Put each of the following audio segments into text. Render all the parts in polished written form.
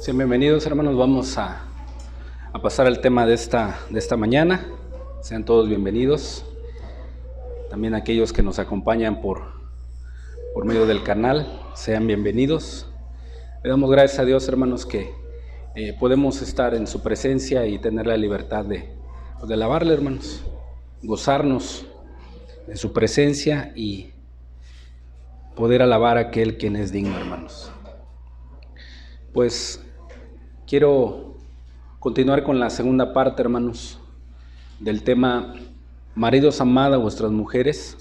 Sean bienvenidos, hermanos. Vamos a pasar al tema de esta mañana. Sean todos bienvenidos. También aquellos que nos acompañan por medio del canal, sean bienvenidos. Le damos gracias a Dios, hermanos, que podemos estar en su presencia y tener la libertad de alabarle, hermanos. Gozarnos de su presencia y poder alabar a aquel quien es digno, hermanos. Pues quiero continuar con la segunda parte, hermanos, del tema maridos, amad a vuestras mujeres.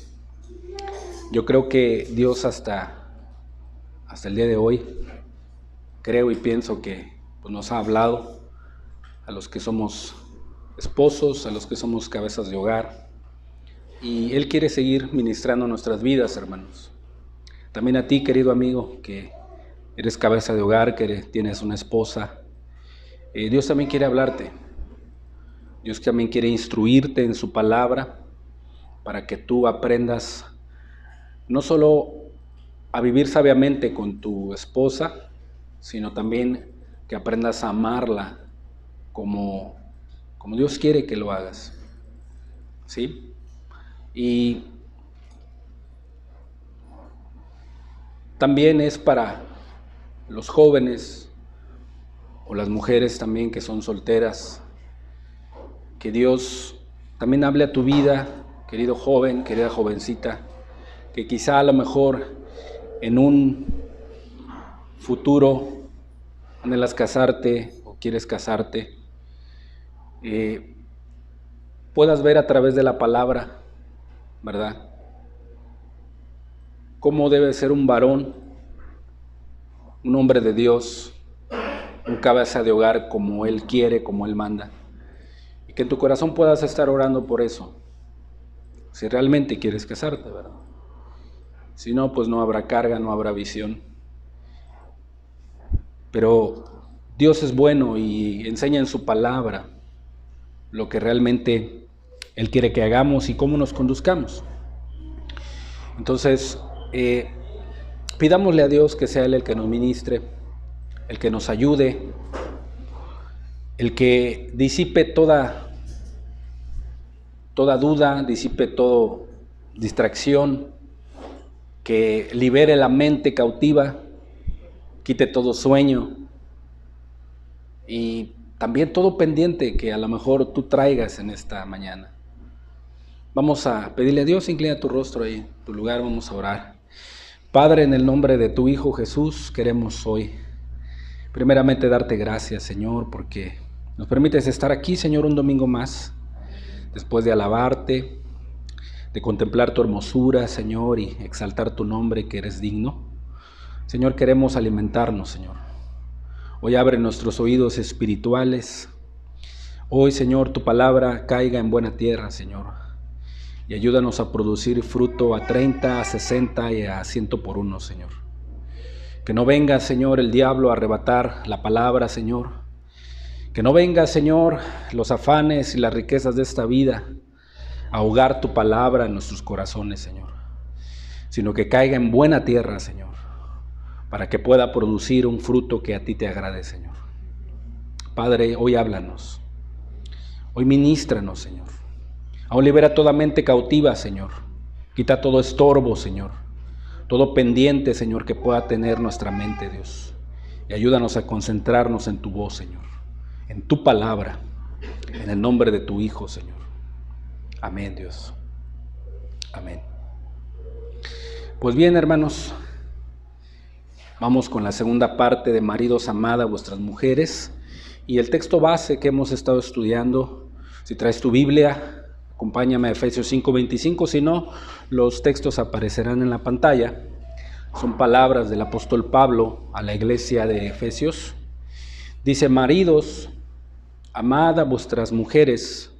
Yo creo que Dios hasta el día de hoy, creo y pienso que nos ha hablado a los que somos esposos, a los que somos cabezas de hogar, y Él quiere seguir ministrando nuestras vidas, hermanos. También a ti, querido amigo, que eres cabeza de hogar, que tienes una esposa. Dios también quiere hablarte. Dios también quiere instruirte en su palabra para que tú aprendas no solo a vivir sabiamente con tu esposa, sino también que aprendas a amarla como Dios quiere que lo hagas. ¿Sí? Y también es para los jóvenes o las mujeres también que son solteras, que Dios también hable a tu vida, querido joven, querida jovencita, que quizá a lo mejor en un futuro anhelas casarte o quieres casarte, puedas ver a través de la palabra, ¿verdad?, cómo debe ser un varón, un hombre de Dios, un cabeza de hogar como Él quiere, como Él manda. Y que en tu corazón puedas estar orando por eso, si realmente quieres casarte, ¿verdad? Si no, pues no habrá carga, no habrá visión. Pero Dios es bueno y enseña en su palabra lo que realmente Él quiere que hagamos y cómo nos conduzcamos. Entonces, pidámosle a Dios que sea Él el que nos ministre, el que nos ayude, el que disipe toda duda, disipe toda distracción, que libere la mente cautiva, quite todo sueño y también todo pendiente que a lo mejor tú traigas en esta mañana. Vamos a pedirle a Dios, inclina tu rostro ahí en tu lugar, vamos a orar. Padre, en el nombre de tu Hijo Jesús, queremos hoy primeramente darte gracias, Señor, porque nos permites estar aquí, Señor, un domingo más, después de alabarte, de contemplar tu hermosura, Señor, y exaltar tu nombre, que eres digno. Señor, queremos alimentarnos, Señor. Hoy abre nuestros oídos espirituales. Hoy, Señor, tu palabra caiga en buena tierra, Señor, y ayúdanos a producir fruto a 30, a 60 y a 100 por uno, Señor. Que no venga, Señor, el diablo a arrebatar la palabra, Señor. Que no venga, Señor, los afanes y las riquezas de esta vida a ahogar tu palabra en nuestros corazones, Señor. Sino que caiga en buena tierra, Señor, para que pueda producir un fruto que a ti te agrade, Señor. Padre, hoy háblanos. Hoy ministranos, Señor. Aún libera toda mente cautiva, Señor. Quita todo estorbo, Señor. Todo pendiente, Señor, que pueda tener nuestra mente, Dios. Y ayúdanos a concentrarnos en tu voz, Señor. En tu palabra. En el nombre de tu Hijo, Señor. Amén, Dios. Amén. Pues bien, hermanos, vamos con la segunda parte de maridos, amad a vuestras mujeres. Y el texto base que hemos estado estudiando, si traes tu Biblia, acompáñame a Efesios 5:25, si no, los textos aparecerán en la pantalla. Son palabras del apóstol Pablo a la iglesia de Efesios. Dice: maridos, amad a vuestras mujeres.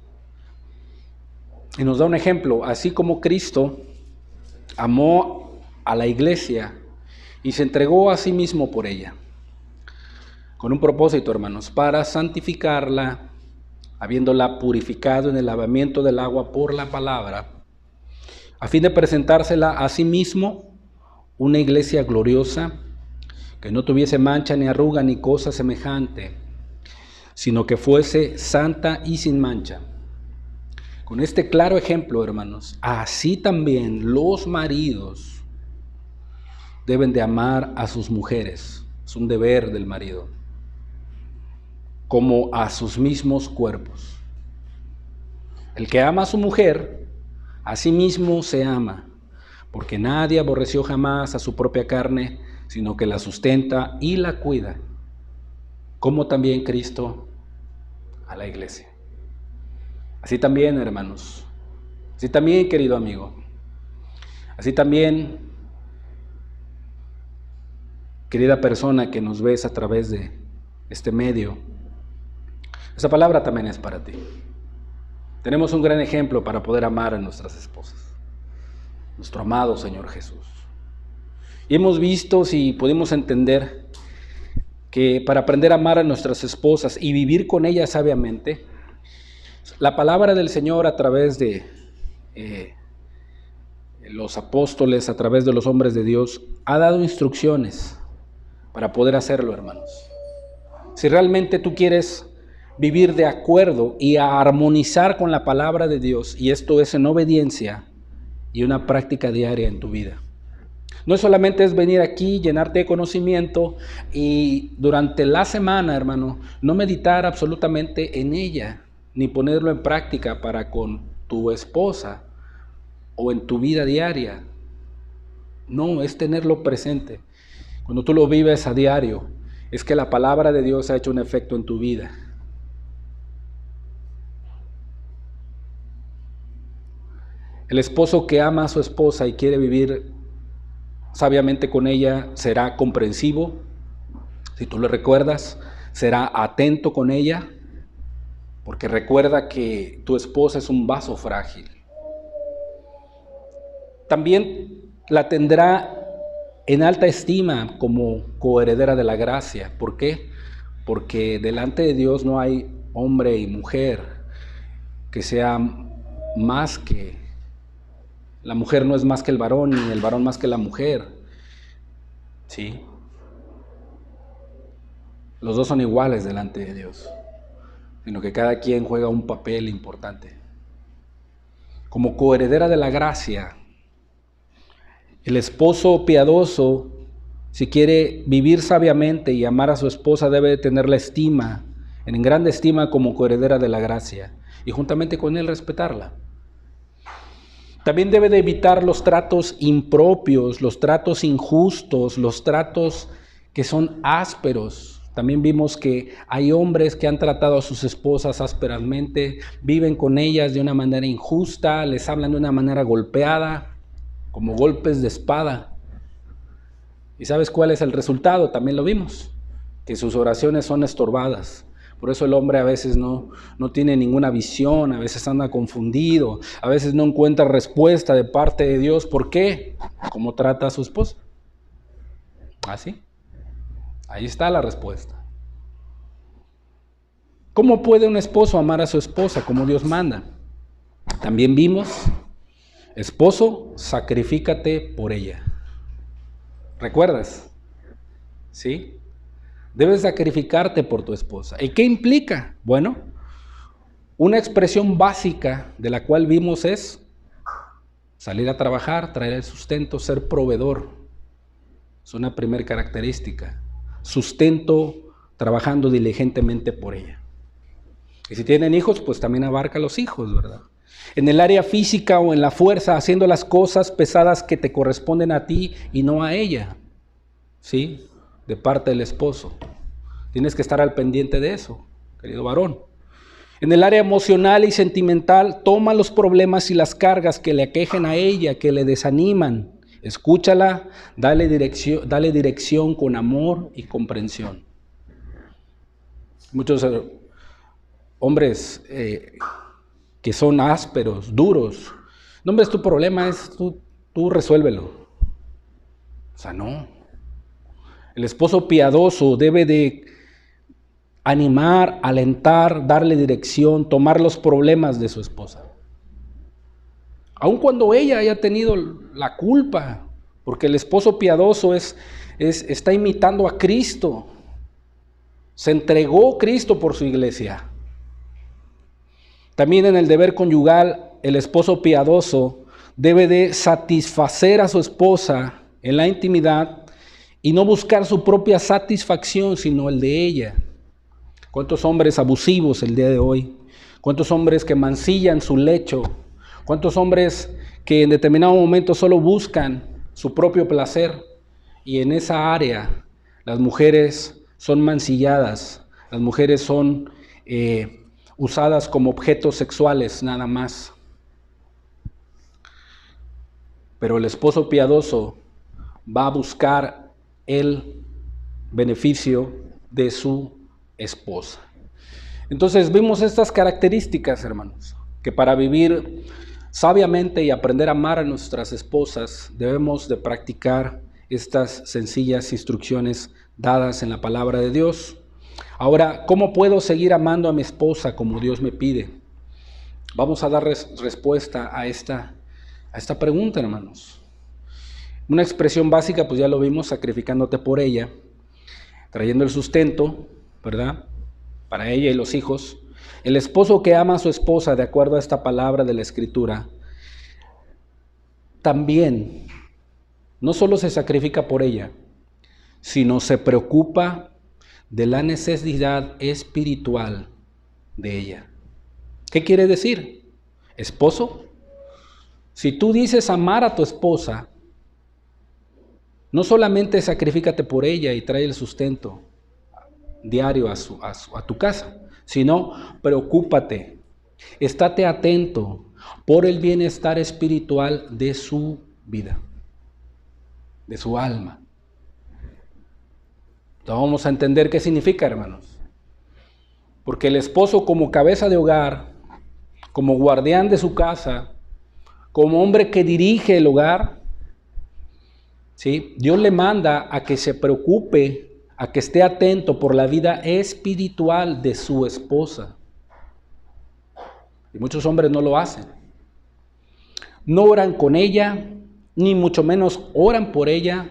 Y nos da un ejemplo, así como Cristo amó a la iglesia y se entregó a sí mismo por ella, con un propósito, hermanos, para santificarla, habiéndola purificado en el lavamiento del agua por la palabra, a fin de presentársela a sí mismo una iglesia gloriosa, que no tuviese mancha ni arruga ni cosa semejante, sino que fuese santa y sin mancha. Con este claro ejemplo, hermanos, así también los maridos deben de amar a sus mujeres. Es un deber del marido, como a sus mismos cuerpos. El que ama a su mujer, a sí mismo se ama, porque nadie aborreció jamás a su propia carne, sino que la sustenta y la cuida, como también Cristo a la iglesia. Así también, hermanos, así también, querido amigo, así también, querida persona que nos ves a través de este medio, esa palabra también es para ti. Tenemos un gran ejemplo para poder amar a nuestras esposas, nuestro amado Señor Jesús. Y hemos visto, si pudimos entender, que para aprender a amar a nuestras esposas y vivir con ellas sabiamente, la palabra del Señor a través de los apóstoles, a través de los hombres de Dios, ha dado instrucciones para poder hacerlo, hermanos. Si realmente tú quieres vivir de acuerdo y a armonizar con la palabra de Dios, y esto es en obediencia y una práctica diaria en tu vida. No solamente es venir aquí, llenarte de conocimiento y durante la semana, hermano, no meditar absolutamente en ella, ni ponerlo en práctica para con tu esposa o en tu vida diaria. No, es tenerlo presente. Cuando tú lo vives a diario, es que la palabra de Dios ha hecho un efecto en tu vida. El esposo que ama a su esposa y quiere vivir sabiamente con ella será comprensivo, si tú le recuerdas, será atento con ella, porque recuerda que tu esposa es un vaso frágil. También la tendrá en alta estima como coheredera de la gracia. ¿Por qué? Porque delante de Dios no hay hombre y mujer que sea más que... La mujer no es más que el varón, ni el varón más que la mujer. ¿Sí? Los dos son iguales delante de Dios, sino que cada quien juega un papel importante. Como coheredera de la gracia, el esposo piadoso, si quiere vivir sabiamente y amar a su esposa, debe tenerla estima, en grande estima como coheredera de la gracia, y juntamente con él respetarla. También debe de evitar los tratos impropios, los tratos injustos, los tratos que son ásperos. También vimos que hay hombres que han tratado a sus esposas ásperamente, viven con ellas de una manera injusta, les hablan de una manera golpeada, como golpes de espada. ¿Y sabes cuál es el resultado? También lo vimos, que sus oraciones son estorbadas. Por eso el hombre a veces no tiene ninguna visión, a veces anda confundido, a veces no encuentra respuesta de parte de Dios. ¿Por qué? ¿Cómo trata a su esposa? ¿Así? Ahí está la respuesta. ¿Cómo puede un esposo amar a su esposa como Dios manda? También vimos, esposo, sacrifícate por ella. ¿Recuerdas? ¿Sí? Debes sacrificarte por tu esposa. ¿Y qué implica? Bueno, una expresión básica de la cual vimos es salir a trabajar, traer el sustento, ser proveedor. Es una primera característica. Sustento trabajando diligentemente por ella. Y si tienen hijos, pues también abarca a los hijos, ¿verdad? En el área física o en la fuerza, haciendo las cosas pesadas que te corresponden a ti y no a ella. ¿Sí? De parte del esposo. Tienes que estar al pendiente de eso, querido varón. En el área emocional y sentimental, toma los problemas y las cargas que le aquejen a ella, que le desaniman. Escúchala, dale dirección con amor y comprensión. Muchos hombres que son ásperos, duros. No, hombre, es tu problema, tú resuélvelo. O sea, no. El esposo piadoso debe de animar, alentar, darle dirección, tomar los problemas de su esposa. Aun cuando ella haya tenido la culpa, porque el esposo piadoso es está imitando a Cristo. Se entregó Cristo por su iglesia. También en el deber conyugal, el esposo piadoso debe de satisfacer a su esposa en la intimidad y no buscar su propia satisfacción, sino el de ella. ¿Cuántos hombres abusivos el día de hoy? ¿Cuántos hombres que mancillan su lecho? ¿Cuántos hombres que en determinado momento solo buscan su propio placer? Y en esa área las mujeres son mancilladas, las mujeres son usadas como objetos sexuales nada más. Pero el esposo piadoso va a buscar el beneficio de su esposa. Entonces vimos estas características, hermanos, que para vivir sabiamente y aprender a amar a nuestras esposas debemos de practicar estas sencillas instrucciones dadas en la palabra de Dios. Ahora, ¿cómo puedo seguir amando a mi esposa como Dios me pide? Vamos a dar respuesta a esta pregunta, hermanos. Una expresión básica, pues ya lo vimos, sacrificándote por ella, trayendo el sustento, ¿verdad?, para ella y los hijos. El esposo que ama a su esposa, de acuerdo a esta palabra de la Escritura, también no solo se sacrifica por ella, sino se preocupa de la necesidad espiritual de ella. ¿Qué quiere decir? Esposo, si tú dices amar a tu esposa, no solamente sacrifícate por ella y trae el sustento diario a tu casa, sino preocúpate, estate atento por el bienestar espiritual de su vida, de su alma. Entonces vamos a entender qué significa, hermanos. Porque el esposo, como cabeza de hogar, como guardián de su casa, como hombre que dirige el hogar, ¿sí?, Dios le manda a que se preocupe, a que esté atento por la vida espiritual de su esposa. Y muchos hombres no lo hacen. No oran con ella, ni mucho menos oran por ella,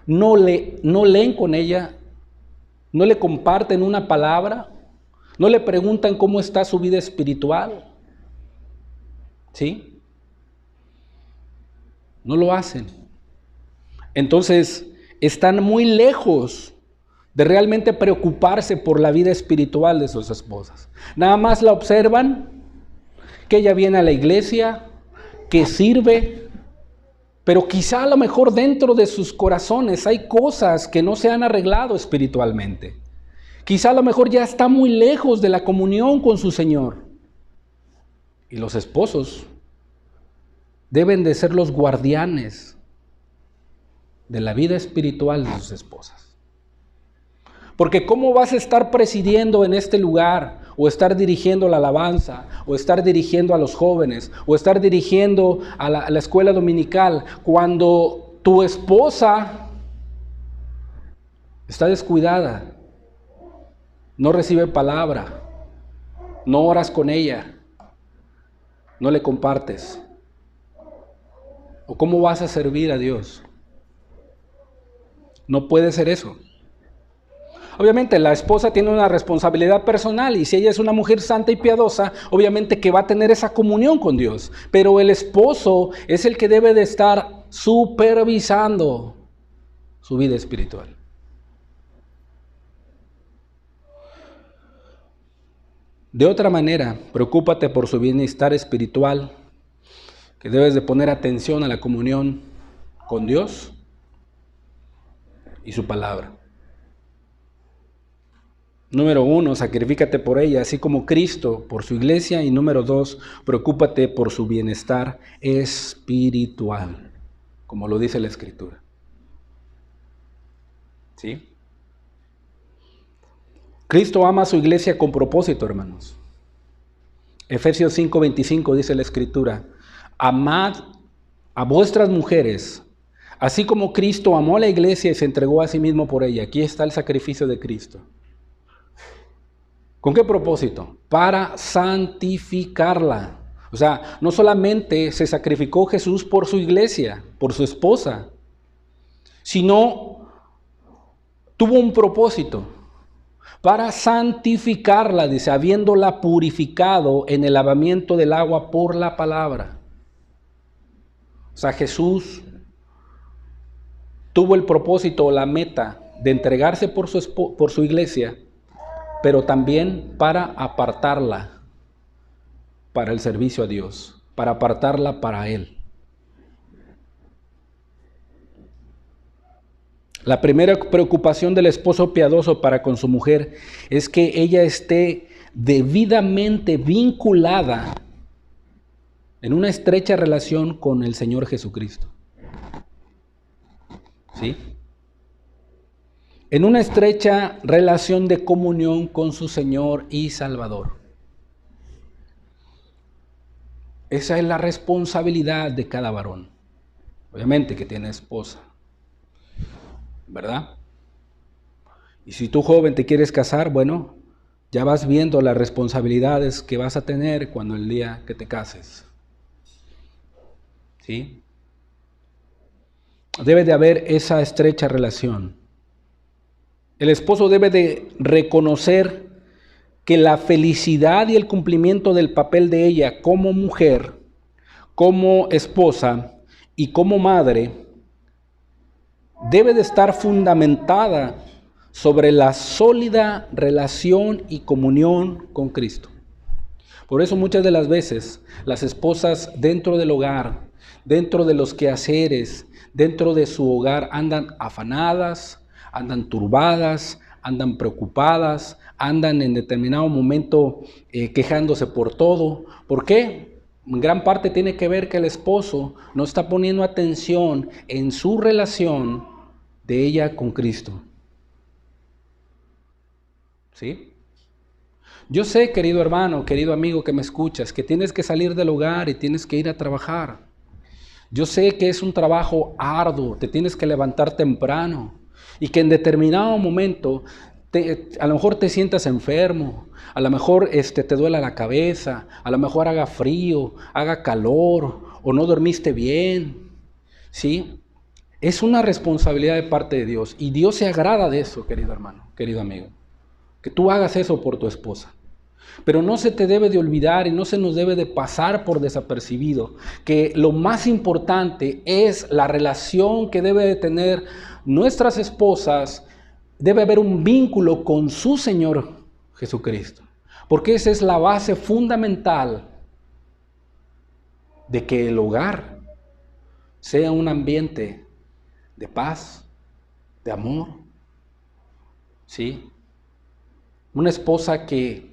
no leen con ella, no le comparten una palabra, no le preguntan cómo está su vida espiritual. ¿Sí? No lo hacen. Entonces, están muy lejos de realmente preocuparse por la vida espiritual de sus esposas. Nada más la observan, que ella viene a la iglesia, que sirve, pero quizá a lo mejor dentro de sus corazones hay cosas que no se han arreglado espiritualmente. Quizá a lo mejor ya está muy lejos de la comunión con su Señor. Y los esposos deben de ser los guardianes de la vida espiritual de sus esposas. Porque ¿cómo vas a estar presidiendo en este lugar, o estar dirigiendo la alabanza, o estar dirigiendo a los jóvenes, o estar dirigiendo a la escuela dominical, cuando tu esposa está descuidada, no recibe palabra, no oras con ella, no le compartes? ¿O cómo vas a servir a Dios? No puede ser eso. Obviamente la esposa tiene una responsabilidad personal, y si ella es una mujer santa y piadosa, obviamente que va a tener esa comunión con Dios. Pero el esposo es el que debe de estar supervisando su vida espiritual. De otra manera, preocúpate por su bienestar espiritual, que debes de poner atención a la comunión con Dios y su palabra. Número 1, sacrifícate por ella, así como Cristo por su iglesia. Y número 2, preocúpate por su bienestar espiritual, como lo dice la Escritura. ¿Sí? Cristo ama a su iglesia con propósito, hermanos. Efesios 5:25 dice la Escritura: amad a vuestras mujeres, así como Cristo amó a la iglesia y se entregó a sí mismo por ella. Aquí está el sacrificio de Cristo. ¿Con qué propósito? Para santificarla. O sea, no solamente se sacrificó Jesús por su iglesia, por su esposa, sino tuvo un propósito para santificarla, dice, habiéndola purificado en el lavamiento del agua por la palabra. O sea, Jesús tuvo el propósito o la meta de entregarse por su iglesia, pero también para apartarla para el servicio a Dios, para apartarla para Él. La primera preocupación del esposo piadoso para con su mujer es que ella esté debidamente vinculada en una estrecha relación con el Señor Jesucristo. ¿Sí? En una estrecha relación de comunión con su Señor y Salvador. Esa es la responsabilidad de cada varón. Obviamente que tiene esposa, ¿verdad? Y si tú joven te quieres casar, bueno, ya vas viendo las responsabilidades que vas a tener cuando el día que te cases. ¿Sí? Debe de haber esa estrecha relación. El esposo debe de reconocer que la felicidad y el cumplimiento del papel de ella como mujer, como esposa y como madre debe de estar fundamentada sobre la sólida relación y comunión con Cristo. Por eso muchas de las veces las esposas dentro del hogar, dentro de los quehaceres, dentro de su hogar andan afanadas, andan turbadas, andan preocupadas, andan en determinado momento quejándose por todo. ¿Por qué? En gran parte tiene que ver que el esposo no está poniendo atención en su relación de ella con Cristo. ¿Sí? Yo sé, querido hermano, querido amigo que me escuchas, que tienes que salir del hogar y tienes que ir a trabajar. Yo sé que es un trabajo arduo, te tienes que levantar temprano y que en determinado momento a lo mejor te sientas enfermo, a lo mejor te duela la cabeza, a lo mejor haga frío, haga calor o no dormiste bien, ¿sí? Es una responsabilidad de parte de Dios y Dios se agrada de eso, querido hermano, querido amigo, que tú hagas eso por tu esposa. Pero no se te debe de olvidar y no se nos debe de pasar por desapercibido que lo más importante es la relación que debe de tener nuestras esposas. Debe haber un vínculo con su Señor Jesucristo, porque esa es la base fundamental de que el hogar sea un ambiente de paz, de amor, ¿sí? Una esposa que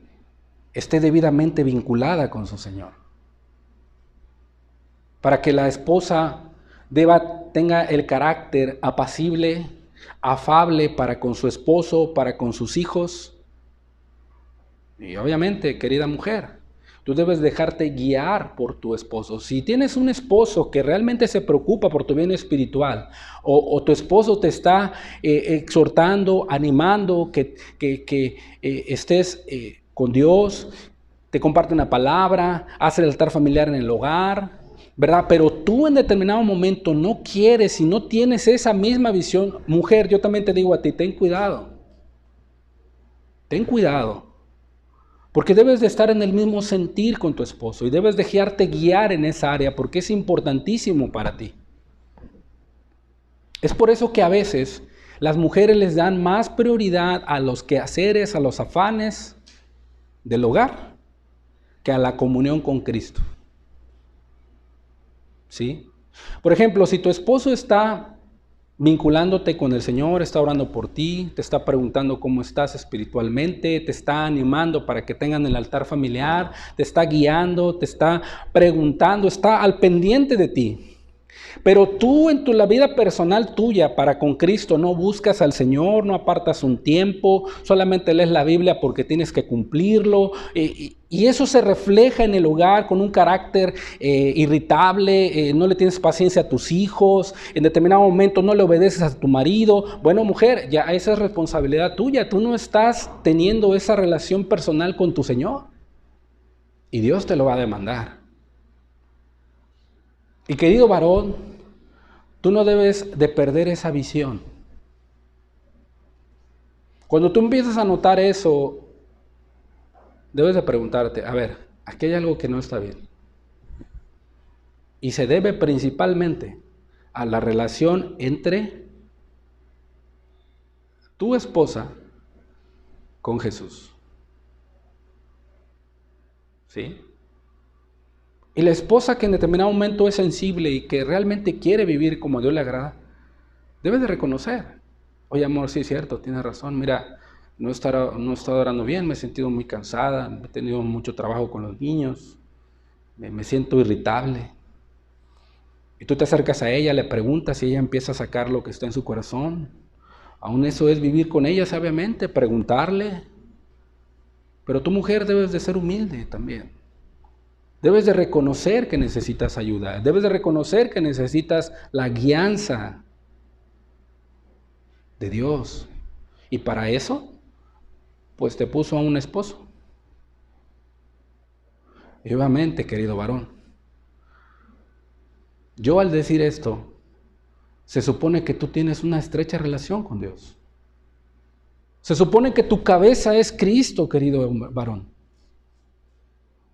esté debidamente vinculada con su Señor. Para que la esposa tenga el carácter apacible, afable para con su esposo, para con sus hijos. Y obviamente, querida mujer, tú debes dejarte guiar por tu esposo. Si tienes un esposo que realmente se preocupa por tu bien espiritual, o tu esposo te está exhortando, animando, que estés con Dios, te comparte una palabra, hace el altar familiar en el hogar, ¿verdad? Pero tú en determinado momento no quieres y no tienes esa misma visión. Mujer, yo también te digo a ti, ten cuidado. Ten cuidado. Porque debes de estar en el mismo sentir con tu esposo y debes dejarte guiar en esa área porque es importantísimo para ti. Es por eso que a veces las mujeres les dan más prioridad a los quehaceres, a los afanes del hogar, que a la comunión con Cristo. ¿Sí? Por ejemplo, si tu esposo está vinculándote con el Señor, está orando por ti, te está preguntando cómo estás espiritualmente, te está animando para que tengan el altar familiar, te está guiando, te está preguntando, está al pendiente de ti. Pero tú en la vida personal tuya para con Cristo no buscas al Señor, no apartas un tiempo, solamente lees la Biblia porque tienes que cumplirlo, y eso se refleja en el hogar con un carácter irritable, no le tienes paciencia a tus hijos, en determinado momento no le obedeces a tu marido. Bueno, mujer, ya esa es responsabilidad tuya, tú no estás teniendo esa relación personal con tu Señor y Dios te lo va a demandar. Y querido varón, tú no debes de perder esa visión. Cuando tú empiezas a notar eso, debes de preguntarte, a ver, aquí hay algo que no está bien. Y se debe principalmente a la relación entre tu esposa con Jesús. ¿Sí? Y la esposa que en determinado momento es sensible y que realmente quiere vivir como a Dios le agrada, debe de reconocer. Oye, amor, sí es cierto, tienes razón. Mira, no he estado orando bien, me he sentido muy cansada, he tenido mucho trabajo con los niños, me siento irritable. Y tú te acercas a ella, le preguntas y ella empieza a sacar lo que está en su corazón. Aún eso es vivir con ella sabiamente, preguntarle. Pero tu mujer debes de ser humilde también. Debes de reconocer que necesitas ayuda. Debes de reconocer que necesitas la guianza de Dios. Y para eso, pues te puso a un esposo. Y obviamente, querido varón, yo al decir esto, se supone que tú tienes una estrecha relación con Dios. Se supone que tu cabeza es Cristo, querido varón.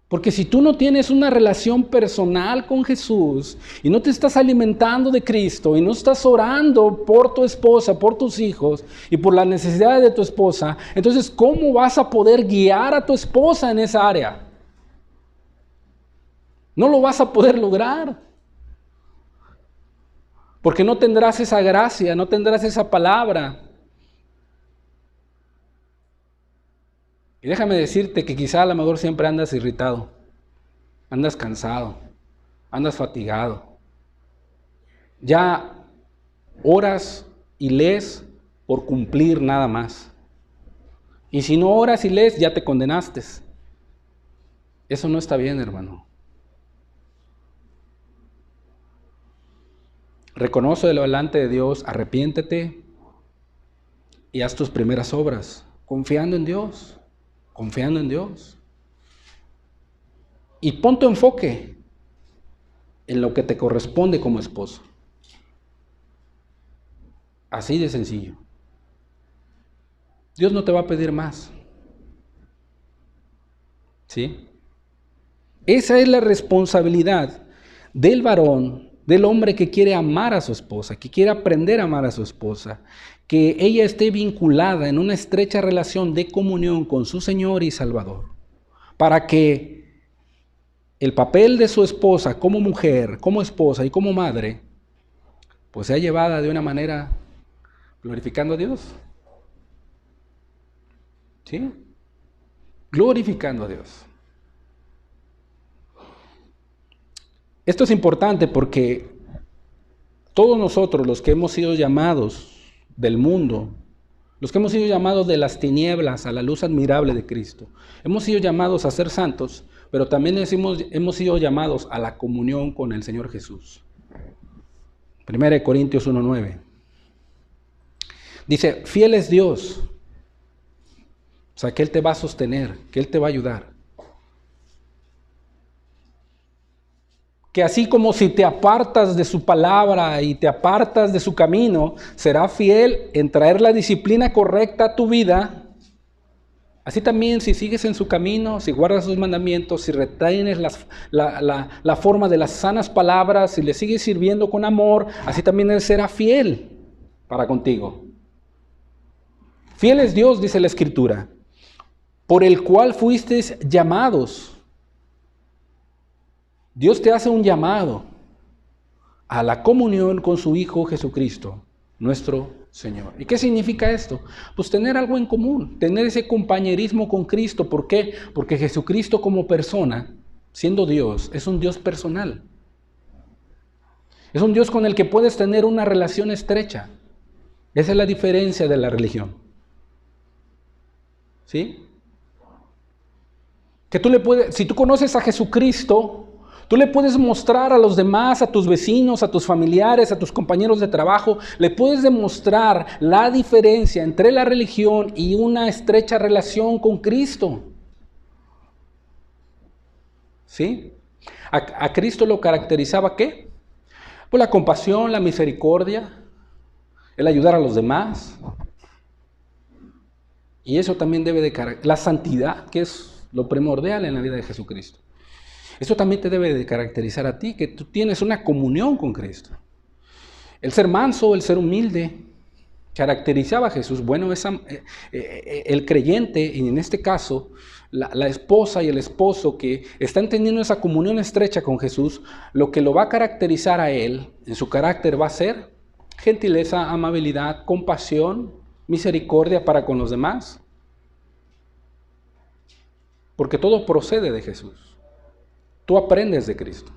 Porque si tú no tienes una relación personal con Jesús y no te estás alimentando de Cristo y no estás orando por tu esposa, por tus hijos y por las necesidades de tu esposa, entonces ¿cómo vas a poder guiar a tu esposa en esa área? No lo vas a poder lograr. Porque no tendrás esa gracia, no tendrás esa palabra. Y déjame decirte que quizá a lo mejor siempre andas irritado, andas cansado, andas fatigado. Ya oras y lees por cumplir nada más. Y si no oras y lees, ya te condenaste. Eso no está bien, hermano. Reconócelo delante de Dios, arrepiéntete y haz tus primeras obras, confiando en Dios. Confiando en Dios. Y pon tu enfoque en lo que te corresponde como esposo. Así de sencillo. Dios no te va a pedir más. ¿Sí? Esa es la responsabilidad del varón, del hombre que quiere amar a su esposa, que quiere aprender a amar a su esposa, que ella esté vinculada en una estrecha relación de comunión con su Señor y Salvador, para que el papel de su esposa como mujer, como esposa y como madre, pues sea llevada de una manera glorificando a Dios. ¿Sí? Glorificando a Dios. Esto es importante porque todos nosotros, los que hemos sido llamados del mundo, los que hemos sido llamados de las tinieblas a la luz admirable de Cristo, hemos sido llamados a ser santos, pero también hemos sido llamados a la comunión con el Señor Jesús. 1 Corintios 1:9. Dice, fiel es Dios. O sea, que Él te va a sostener, que Él te va a ayudar. Que así como si te apartas de su palabra y te apartas de su camino, será fiel en traer la disciplina correcta a tu vida. Así también si sigues en su camino, si guardas sus mandamientos, si retienes la forma de las sanas palabras, si le sigues sirviendo con amor, así también Él será fiel para contigo. Fiel es Dios, dice la Escritura, por el cual fuisteis llamados. Dios te hace un llamado a la comunión con su Hijo Jesucristo, nuestro Señor. ¿Y qué significa esto? Pues tener algo en común, tener ese compañerismo con Cristo. ¿Por qué? Porque Jesucristo como persona, siendo Dios, es un Dios personal. Es un Dios con el que puedes tener una relación estrecha. Esa es la diferencia de la religión. ¿Sí? Que tú le puedes, si tú conoces a Jesucristo, tú le puedes mostrar a los demás, a tus vecinos, a tus familiares, a tus compañeros de trabajo, le puedes demostrar la diferencia entre la religión y una estrecha relación con Cristo. ¿Sí? A Cristo lo caracterizaba ¿qué? Pues la compasión, la misericordia, el ayudar a los demás. Y eso también debe de la santidad, que es lo primordial en la vida de Jesucristo. Eso también te debe de caracterizar a ti, que tú tienes una comunión con Cristo. El ser manso, el ser humilde, caracterizaba a Jesús. Bueno, el creyente, y en este caso, la esposa y el esposo que están teniendo esa comunión estrecha con Jesús, lo que lo va a caracterizar a él, en su carácter, va a ser gentileza, amabilidad, compasión, misericordia para con los demás. Porque todo procede de Jesús. Tú aprendes de Cristo.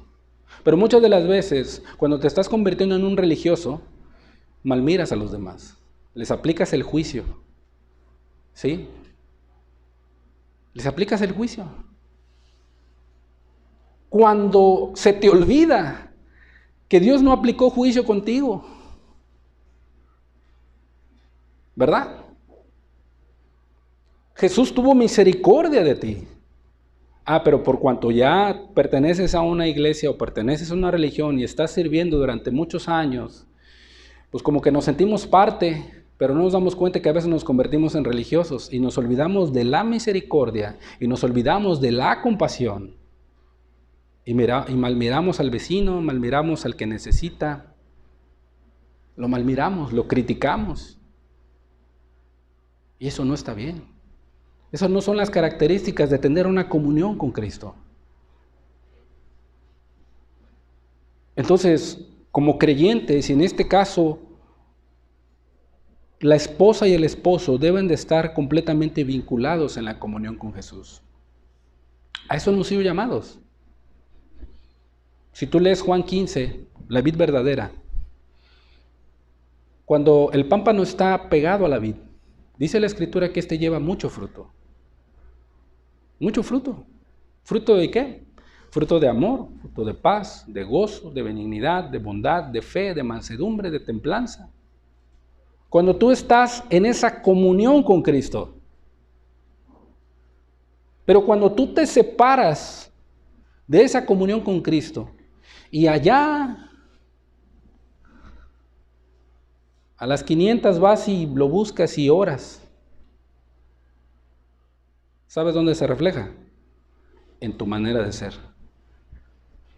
Pero muchas de las veces, cuando te estás convirtiendo en un religioso, malmiras a los demás. Les aplicas el juicio. ¿Sí? Les aplicas el juicio. Cuando se te olvida que Dios no aplicó juicio contigo. ¿Verdad? Jesús tuvo misericordia de ti. Pero por cuanto ya perteneces a una iglesia o perteneces a una religión y estás sirviendo durante muchos años, pues como que nos sentimos parte, pero no nos damos cuenta que a veces nos convertimos en religiosos y nos olvidamos de la misericordia y nos olvidamos de la compasión. Y malmiramos al vecino, malmiramos al que necesita, lo malmiramos, lo criticamos. Y eso no está bien. Esas no son las características de tener una comunión con Cristo. Entonces, como creyentes, y en este caso, la esposa y el esposo deben de estar completamente vinculados en la comunión con Jesús. A eso hemos sido llamados. Si tú lees Juan 15, la vid verdadera, cuando el pámpano está pegado a la vid, dice la Escritura que éste lleva mucho fruto. Mucho fruto. ¿Fruto de qué? Fruto de amor, fruto de paz, de gozo, de benignidad, de bondad, de fe, de mansedumbre, de templanza. Cuando tú estás en esa comunión con Cristo. Pero cuando tú te separas de esa comunión con Cristo y allá a las 500 vas y lo buscas y oras, ¿sabes dónde se refleja? En tu manera de ser.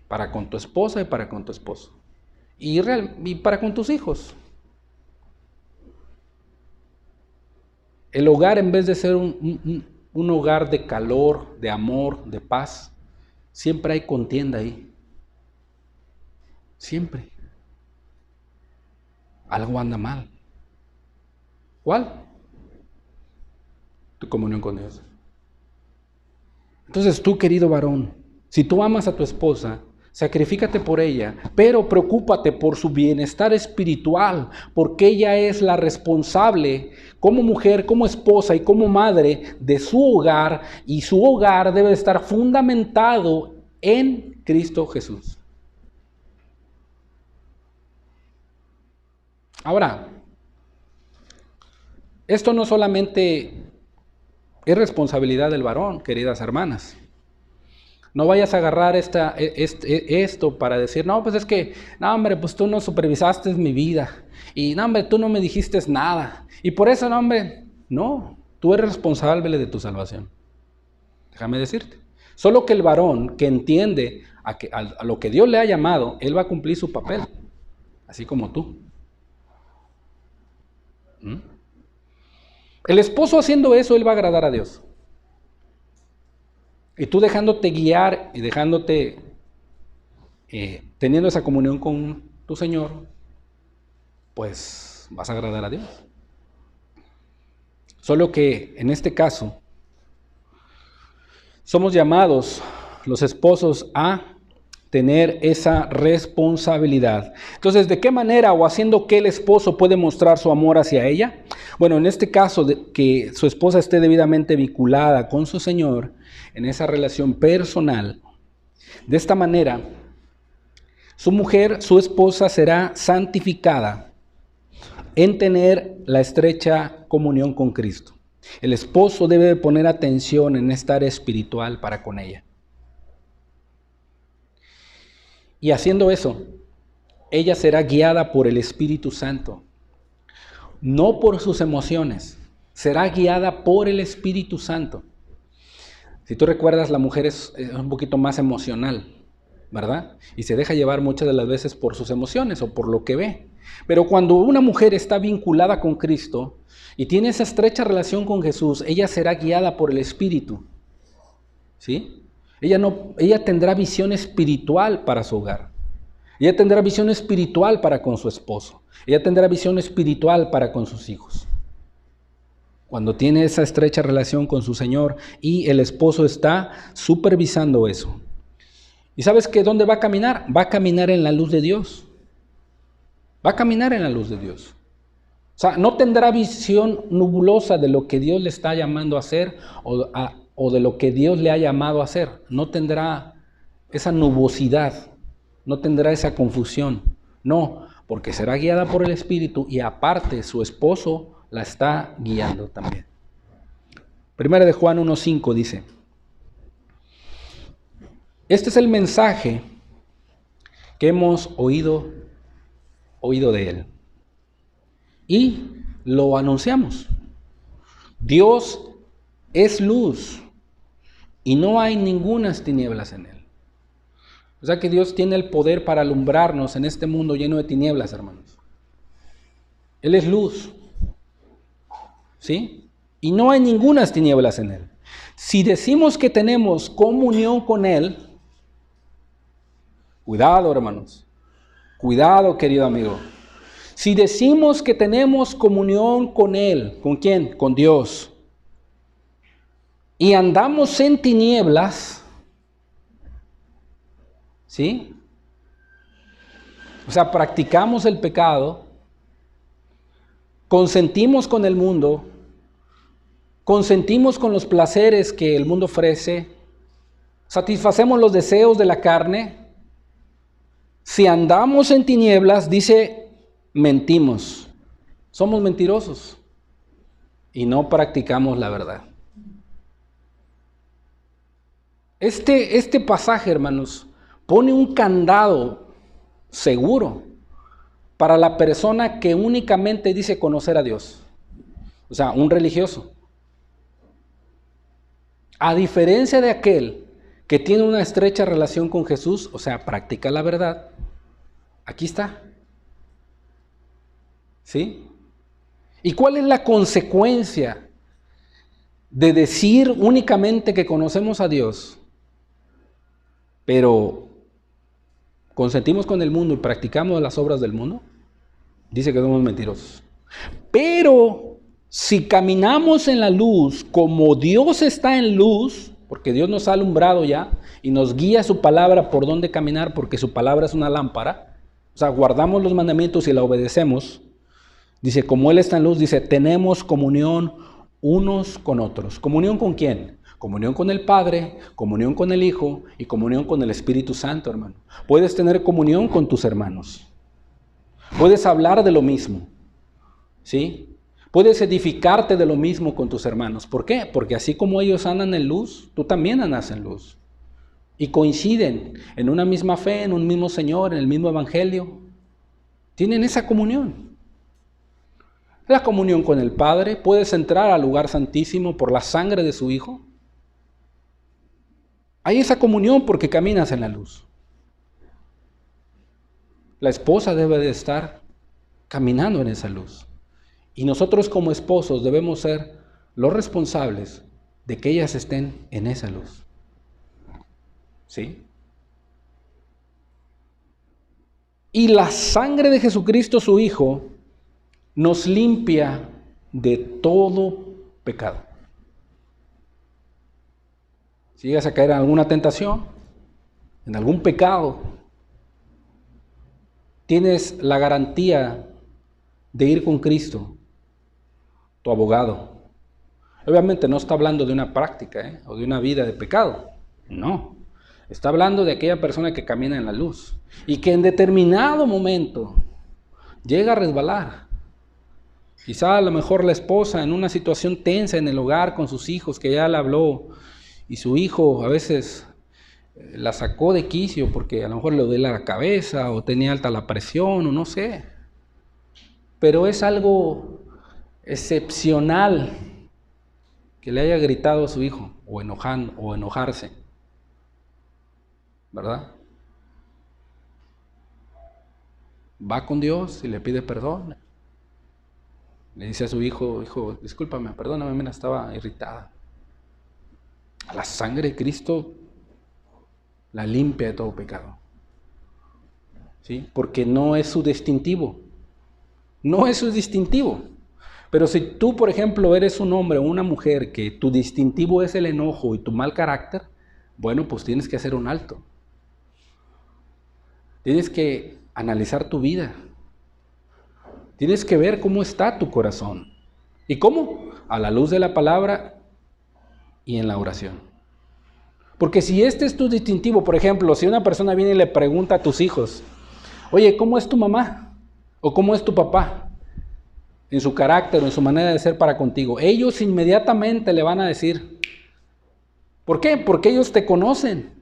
Para con tu esposa y para con tu esposo. Y para con tus hijos. El hogar, en vez de ser un hogar de calor, de amor, de paz, siempre hay contienda ahí. Siempre. Algo anda mal. ¿Cuál? Tu comunión con Dios. Entonces tú, querido varón, si tú amas a tu esposa, sacrifícate por ella, pero preocúpate por su bienestar espiritual, porque ella es la responsable como mujer, como esposa y como madre de su hogar, y su hogar debe estar fundamentado en Cristo Jesús. Ahora, esto no solamente es responsabilidad del varón, queridas hermanas. No vayas a agarrar esto para decir, no, pues es que, no, hombre, pues tú no supervisaste mi vida. Y, no, hombre, tú no me dijiste nada. Y por eso, no, hombre, no, tú eres responsable de tu salvación. Déjame decirte. Solo que el varón que entiende a lo que Dios le ha llamado, él va a cumplir su papel, así como tú. El esposo haciendo eso, él va a agradar a Dios. Y tú dejándote guiar y dejándote, teniendo esa comunión con tu Señor, pues vas a agradar a Dios. Solo que en este caso, somos llamados los esposos a tener esa responsabilidad. Entonces, ¿de qué manera o haciendo qué el esposo puede mostrar su amor hacia ella? Bueno, en este caso, que su esposa esté debidamente vinculada con su Señor en esa relación personal. De esta manera, su mujer, su esposa, será santificada en tener la estrecha comunión con Cristo. El esposo debe poner atención en esta área espiritual para con ella. Y haciendo eso, ella será guiada por el Espíritu Santo, no por sus emociones, será guiada por el Espíritu Santo. Si tú recuerdas, la mujer es un poquito más emocional, ¿verdad? Y se deja llevar muchas de las veces por sus emociones o por lo que ve. Pero cuando una mujer está vinculada con Cristo y tiene esa estrecha relación con Jesús, ella será guiada por el Espíritu, ¿sí? Ella tendrá visión espiritual para su hogar. Ella tendrá visión espiritual para con su esposo. Ella tendrá visión espiritual para con sus hijos. Cuando tiene esa estrecha relación con su Señor y el esposo está supervisando eso. ¿Y sabes que dónde va a caminar? Va a caminar en la luz de Dios. Va a caminar en la luz de Dios. O sea, no tendrá visión nubulosa de lo que Dios le está llamando a hacer o de lo que Dios le ha llamado a hacer. No tendrá esa nubosidad, no tendrá esa confusión. No, porque será guiada por el Espíritu y aparte su esposo la está guiando también. Primera de Juan 1:5 dice: este es el mensaje que hemos oído de Él y lo anunciamos. Dios es luz y no hay ningunas tinieblas en Él. O sea que Dios tiene el poder para alumbrarnos en este mundo lleno de tinieblas, hermanos. Él es luz, ¿sí? Y no hay ningunas tinieblas en Él. Si decimos que tenemos comunión con Él, cuidado, hermanos, cuidado, querido amigo. Si decimos que tenemos comunión con Él, ¿con quién? Con Dios. Y andamos en tinieblas, ¿sí? O sea, practicamos el pecado, consentimos con el mundo, consentimos con los placeres que el mundo ofrece, satisfacemos los deseos de la carne. Si andamos en tinieblas, dice, mentimos, somos mentirosos y no practicamos la verdad. Este pasaje, hermanos, pone un candado seguro para la persona que únicamente dice conocer a Dios. O sea, un religioso. A diferencia de aquel que tiene una estrecha relación con Jesús, o sea, practica la verdad, aquí está. ¿Sí? ¿Y cuál es la consecuencia de decir únicamente que conocemos a Dios, pero consentimos con el mundo y practicamos las obras del mundo? Dice que somos mentirosos. Pero si caminamos en la luz como Dios está en luz, porque Dios nos ha alumbrado ya y nos guía su palabra por dónde caminar, porque su palabra es una lámpara, o sea, guardamos los mandamientos y la obedecemos. Dice, como Él está en luz, dice, tenemos comunión unos con otros. ¿Comunión con quién? Comunión con el Padre, comunión con el Hijo y comunión con el Espíritu Santo, hermano. Puedes tener comunión con tus hermanos. Puedes hablar de lo mismo, ¿sí? Puedes edificarte de lo mismo con tus hermanos. ¿Por qué? Porque así como ellos andan en luz, tú también andas en luz. Y coinciden en una misma fe, en un mismo Señor, en el mismo Evangelio. Tienen esa comunión. La comunión con el Padre. Puedes entrar al lugar santísimo por la sangre de su Hijo. Hay esa comunión porque caminas en la luz. La esposa debe de estar caminando en esa luz. Y nosotros como esposos debemos ser los responsables de que ellas estén en esa luz. ¿Sí? Y la sangre de Jesucristo, su Hijo, nos limpia de todo pecado. Si llegas a caer en alguna tentación, en algún pecado, tienes la garantía de ir con Cristo, tu abogado. Obviamente no está hablando de una práctica o de una vida de pecado, no. Está hablando de aquella persona que camina en la luz y que en determinado momento llega a resbalar. Quizá a lo mejor la esposa en una situación tensa en el hogar con sus hijos que ya le habló y su hijo a veces la sacó de quicio porque a lo mejor le duele la cabeza o tenía alta la presión o no sé. Pero es algo excepcional que le haya gritado a su hijo o enojarse, ¿verdad? Va con Dios y le pide perdón. Le dice a su hijo, hijo, discúlpame, perdóname, mira, estaba irritada. La sangre de Cristo la limpia de todo pecado. ¿Sí? Porque no es su distintivo. No es su distintivo. Pero si tú, por ejemplo, eres un hombre o una mujer que tu distintivo es el enojo y tu mal carácter, bueno, pues tienes que hacer un alto. Tienes que analizar tu vida. Tienes que ver cómo está tu corazón. ¿Y cómo? A la luz de la palabra y en la oración. Porque si este es tu distintivo, por ejemplo, si una persona viene y le pregunta a tus hijos, oye, ¿cómo es tu mamá? ¿O cómo es tu papá? En su carácter o en su manera de ser para contigo. Ellos inmediatamente le van a decir, ¿por qué? Porque ellos te conocen.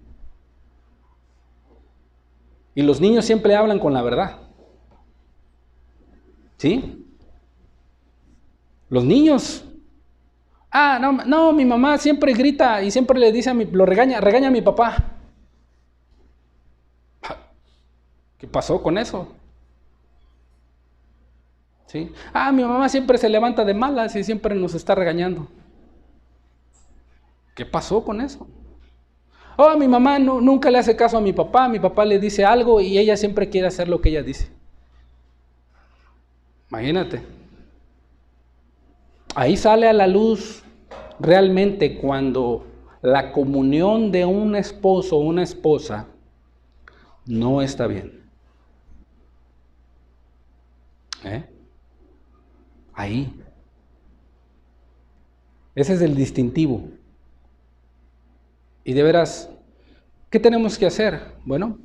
Y los niños siempre hablan con la verdad. ¿Sí? Los niños. No, mi mamá siempre grita y siempre le dice regaña a mi papá. ¿Qué pasó con eso? ¿Sí? Mi mamá siempre se levanta de malas y siempre nos está regañando. ¿Qué pasó con eso? Mi mamá nunca le hace caso a mi papá le dice algo y ella siempre quiere hacer lo que ella dice. Imagínate. Ahí sale a la luz realmente cuando la comunión de un esposo o una esposa no está bien. Ahí. Ese es el distintivo. Y de veras, ¿qué tenemos que hacer? Bueno,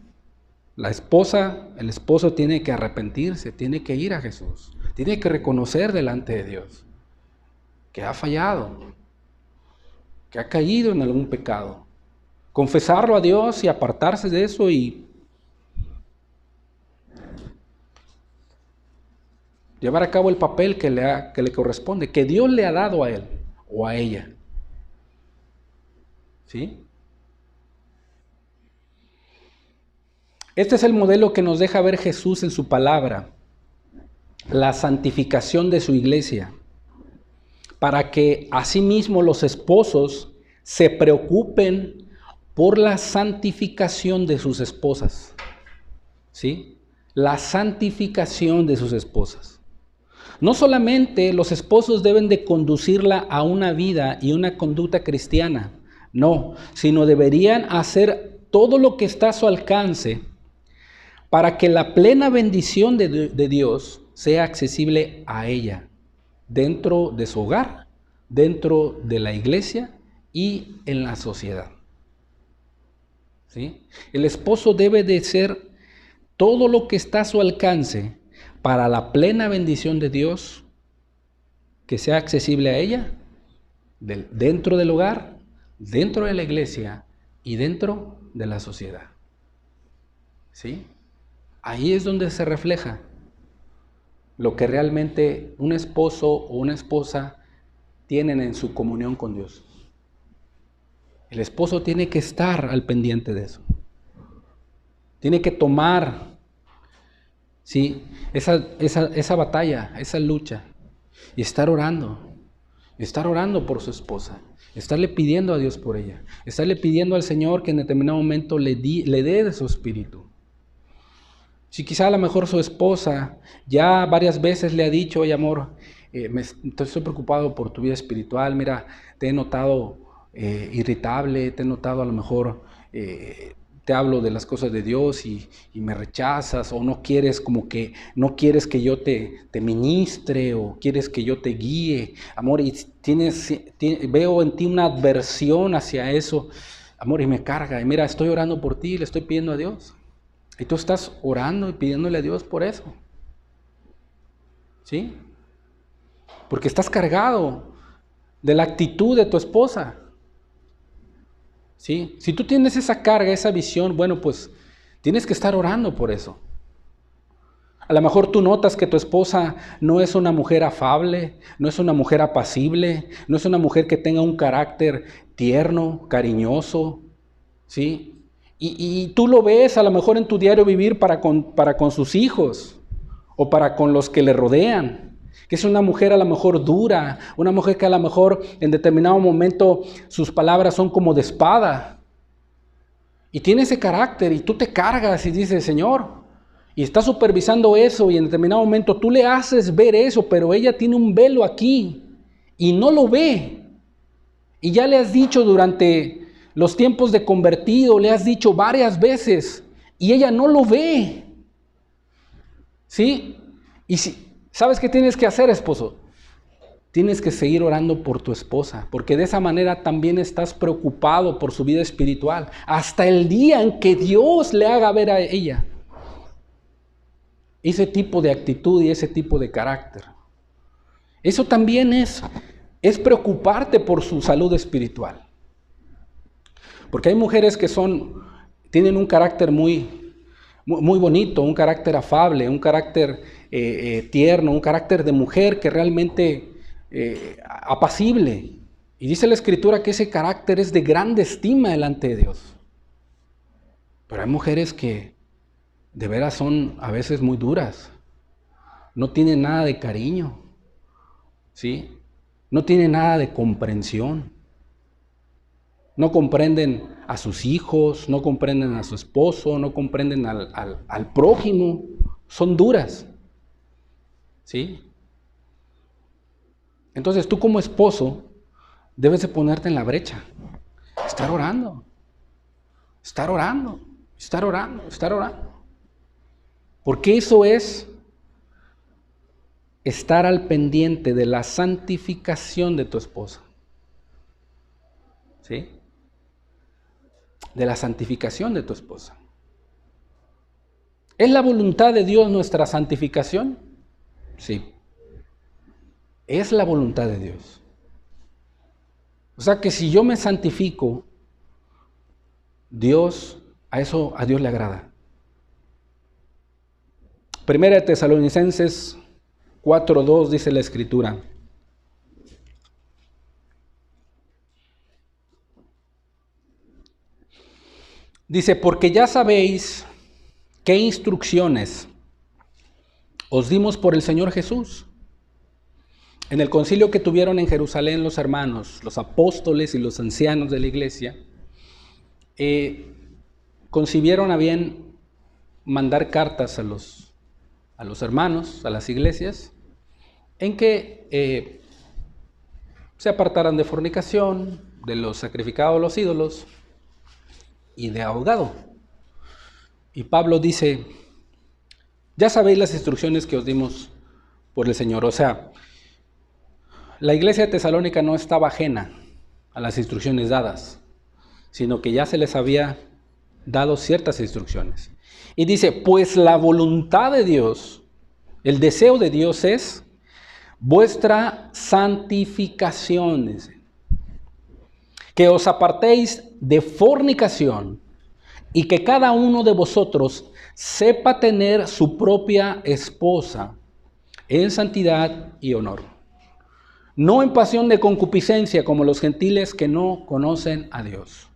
el esposo tiene que arrepentirse, tiene que ir a Jesús, tiene que reconocer delante de Dios que ha fallado, que ha caído en algún pecado, confesarlo a Dios y apartarse de eso y llevar a cabo el papel que le corresponde, que Dios le ha dado a él o a ella. ¿Sí? Este es el modelo que nos deja ver Jesús en su palabra, la santificación de su iglesia, para que asimismo los esposos se preocupen por la santificación de sus esposas. ¿Sí? La santificación de sus esposas. No solamente los esposos deben de conducirla a una vida y una conducta cristiana, no, sino deberían hacer todo lo que está a su alcance para que la plena bendición de Dios sea accesible a ella, dentro de su hogar, dentro de la iglesia y en la sociedad. ¿Sí? El esposo debe de hacer todo lo que está a su alcance para la plena bendición de Dios, que sea accesible a ella, dentro del hogar, dentro de la iglesia y dentro de la sociedad. ¿Sí? Ahí es donde se refleja lo que realmente un esposo o una esposa tienen en su comunión con Dios. El esposo tiene que estar al pendiente de eso. Tiene que tomar, ¿sí?, esa batalla, esa lucha, y estar orando por su esposa, estarle pidiendo a Dios por ella, estarle pidiendo al Señor que en determinado momento le dé de su espíritu. Si quizá a lo mejor su esposa ya varias veces le ha dicho, oye amor, estoy preocupado por tu vida espiritual, mira, te he notado irritable, te he notado a lo mejor, te hablo de las cosas de Dios y me rechazas, o no quieres que yo te ministre, o quieres que yo te guíe, amor, y veo en ti una adversión hacia eso, amor, y me carga, y mira, estoy orando por ti, le estoy pidiendo a Dios. Y tú estás orando y pidiéndole a Dios por eso. ¿Sí? Porque estás cargado de la actitud de tu esposa. ¿Sí? Si tú tienes esa carga, esa visión, bueno, pues tienes que estar orando por eso. A lo mejor tú notas que tu esposa no es una mujer afable, no es una mujer apacible, no es una mujer que tenga un carácter tierno, cariñoso, ¿sí? Y tú lo ves a lo mejor en tu diario vivir para con sus hijos o para con los que le rodean. Que es una mujer a lo mejor dura, una mujer que a lo mejor en determinado momento sus palabras son como de espada. Y tiene ese carácter y tú te cargas y dices, Señor, y está supervisando eso y en determinado momento tú le haces ver eso, pero ella tiene un velo aquí y no lo ve. Y ya le has dicho durante los tiempos de convertido, le has dicho varias veces y ella no lo ve. ¿Sí? Y ¿sabes qué tienes que hacer, esposo? Tienes que seguir orando por tu esposa, porque de esa manera también estás preocupado por su vida espiritual, hasta el día en que Dios le haga ver a ella ese tipo de actitud y ese tipo de carácter. Eso también es preocuparte por su salud espiritual. Porque hay mujeres que tienen un carácter muy bonito, un carácter afable, un carácter tierno, un carácter de mujer que realmente apacible. Y dice la Escritura que ese carácter es de grande estima delante de Dios. Pero hay mujeres que de veras son a veces muy duras. No tienen nada de cariño, ¿sí? No tienen nada de comprensión. No comprenden a sus hijos, no comprenden a su esposo, no comprenden al prójimo. Son duras, ¿sí? Entonces tú como esposo debes de ponerte en la brecha. Estar orando. Estar orando. Estar orando. Estar orando. Porque eso es estar al pendiente de la santificación de tu esposa. ¿Sí? De la santificación de tu esposa. ¿Es la voluntad de Dios nuestra santificación? Sí. Es la voluntad de Dios. O sea que si yo me santifico, a Dios le agrada. Primera de Tesalonicenses 4:2 dice la Escritura. Dice, porque ya sabéis qué instrucciones os dimos por el Señor Jesús. En el concilio que tuvieron en Jerusalén los hermanos, los apóstoles y los ancianos de la iglesia, concibieron a bien mandar cartas a los hermanos, a las iglesias, en que se apartaran de fornicación, de los sacrificados a los ídolos y de ahogado. Y Pablo dice, ya sabéis las instrucciones que os dimos por el Señor. O sea, la iglesia de Tesalónica no estaba ajena a las instrucciones dadas, sino que ya se les había dado ciertas instrucciones. Y dice, pues la voluntad de Dios, el deseo de Dios es vuestra santificación, dice, que os apartéis de fornicación y que cada uno de vosotros sepa tener su propia esposa en santidad y honor. No en pasión de concupiscencia como los gentiles que no conocen a Dios.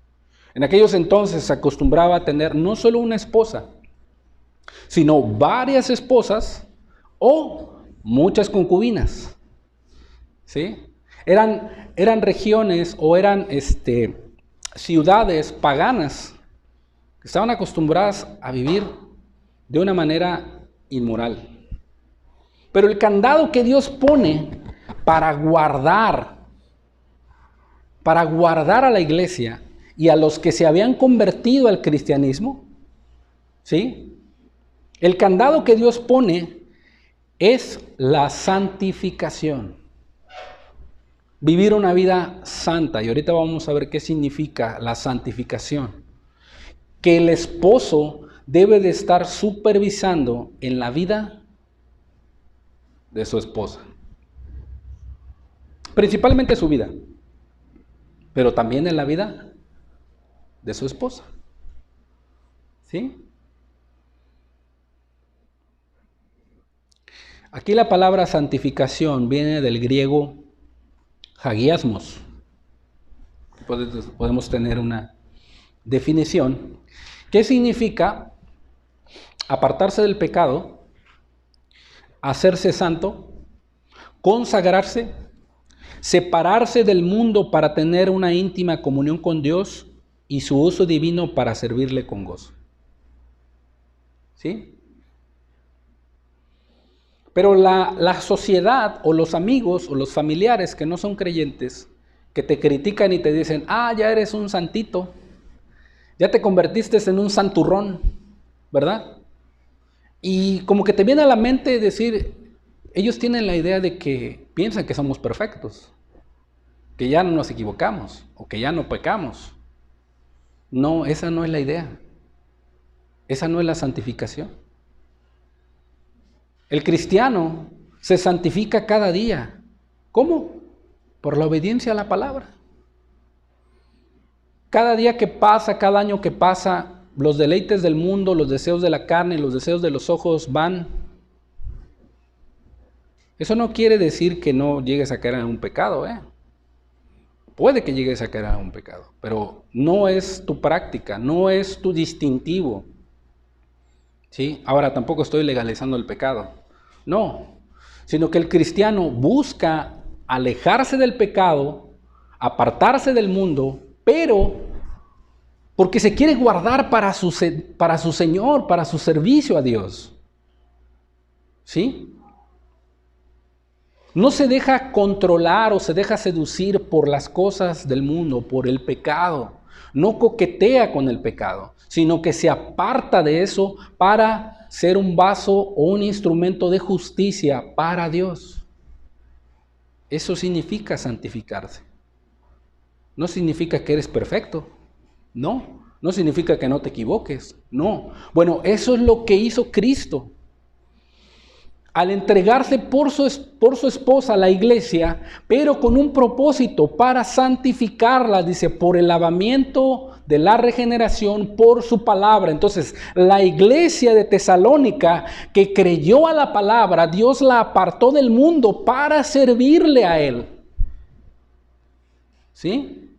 En aquellos entonces se acostumbraba a tener no solo una esposa, sino varias esposas o muchas concubinas. ¿Sí? Eran regiones o eran ciudades paganas que estaban acostumbradas a vivir de una manera inmoral. Pero el candado que Dios pone para guardar a la iglesia y a los que se habían convertido al cristianismo, ¿sí? El candado que Dios pone es la santificación. Vivir una vida santa. Y ahorita vamos a ver qué significa la santificación. Que el esposo debe de estar supervisando en la vida de su esposa. Principalmente su vida, pero también en la vida de su esposa. ¿Sí? Aquí la palabra santificación viene del griego hagiasmos. Podemos tener una definición. ¿Qué significa apartarse del pecado, hacerse santo, consagrarse, separarse del mundo para tener una íntima comunión con Dios y su uso divino para servirle con gozo? ¿Sí? Pero la sociedad o los amigos o los familiares que no son creyentes, que te critican y te dicen, ya eres un santito, ya te convertiste en un santurrón, ¿verdad? Y como que te viene a la mente decir, ellos tienen la idea de que piensan que somos perfectos, que ya no nos equivocamos o que ya no pecamos. No, esa no es la idea. Esa no es la santificación. El cristiano se santifica cada día. ¿Cómo? Por la obediencia a la palabra. Cada día que pasa, cada año que pasa, los deleites del mundo, los deseos de la carne, los deseos de los ojos van. Eso no quiere decir que no llegues a caer en un pecado, Puede que llegues a caer en un pecado, pero no es tu práctica, no es tu distintivo. ¿Sí? Ahora tampoco estoy legalizando el pecado, no, sino que el cristiano busca alejarse del pecado, apartarse del mundo, pero porque se quiere guardar para su Señor, para su servicio a Dios. ¿Sí? No se deja controlar o se deja seducir por las cosas del mundo, por el pecado. No coquetea con el pecado, sino que se aparta de eso para ser un vaso o un instrumento de justicia para Dios. Eso significa santificarse. No significa que eres perfecto. No significa que no te equivoques. No. Bueno, eso es lo que hizo Cristo. Al entregarse por su esposa a la iglesia, pero con un propósito para santificarla, dice, por el lavamiento de la regeneración por su palabra. Entonces, la iglesia de Tesalónica que creyó a la palabra, Dios la apartó del mundo para servirle a Él. ¿Sí?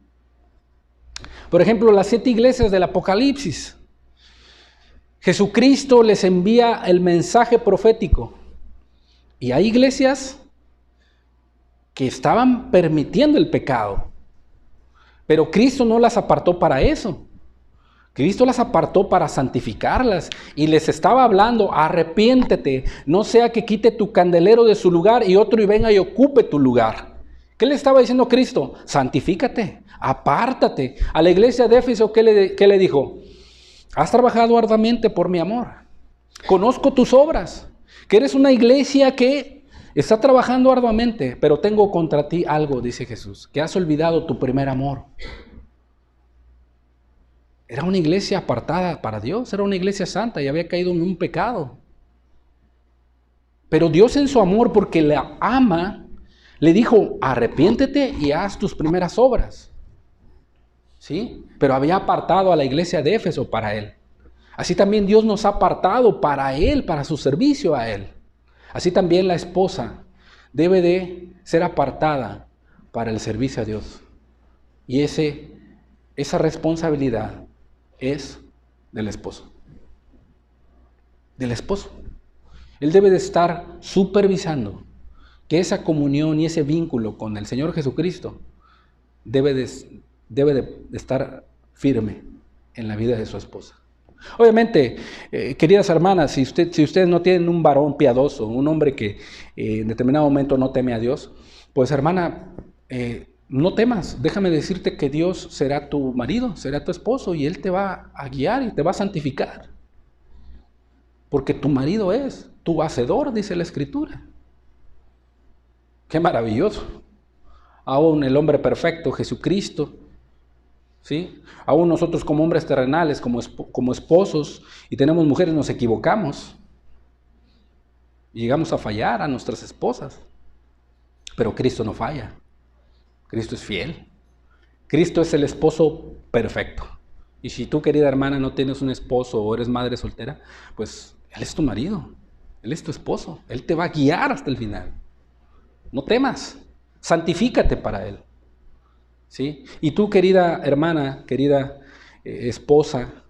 Por ejemplo, las 7 iglesias del Apocalipsis. Jesucristo les envía el mensaje profético. Y hay iglesias que estaban permitiendo el pecado, pero Cristo no las apartó para eso. Cristo las apartó para santificarlas y les estaba hablando, arrepiéntete, no sea que quite tu candelero de su lugar y otro y venga y ocupe tu lugar. ¿Qué le estaba diciendo Cristo? Santifícate, apártate. A la iglesia de Éfeso, ¿qué le dijo? Has trabajado arduamente por mi amor. Conozco tus obras. Que eres una iglesia que está trabajando arduamente, pero tengo contra ti algo, dice Jesús, que has olvidado tu primer amor. Era una iglesia apartada para Dios, era una iglesia santa y había caído en un pecado. Pero Dios en su amor, porque la ama, le dijo, arrepiéntete y haz tus primeras obras. ¿Sí? Pero había apartado a la iglesia de Éfeso para Él. Así también Dios nos ha apartado para Él, para su servicio a Él. Así también la esposa debe de ser apartada para el servicio a Dios. Y esa responsabilidad es del esposo. Del esposo. Él debe de estar supervisando que esa comunión y ese vínculo con el Señor Jesucristo debe de estar firme en la vida de su esposa. Obviamente, queridas hermanas, si ustedes no tienen un varón piadoso, un hombre que en determinado momento no teme a Dios, pues hermana, no temas, déjame decirte que Dios será tu marido, será tu esposo y Él te va a guiar y te va a santificar. Porque tu marido es tu hacedor, dice la Escritura. Qué maravilloso. Aún el hombre perfecto, Jesucristo, ¿sí? Aún nosotros como hombres terrenales, como esposos, y tenemos mujeres, nos equivocamos. Y llegamos a fallar a nuestras esposas. Pero Cristo no falla. Cristo es fiel. Cristo es el esposo perfecto. Y si tú, querida hermana, no tienes un esposo o eres madre soltera, pues Él es tu marido. Él es tu esposo. Él te va a guiar hasta el final. No temas. Santifícate para Él. ¿Sí? Y tú, querida hermana, querida esposa,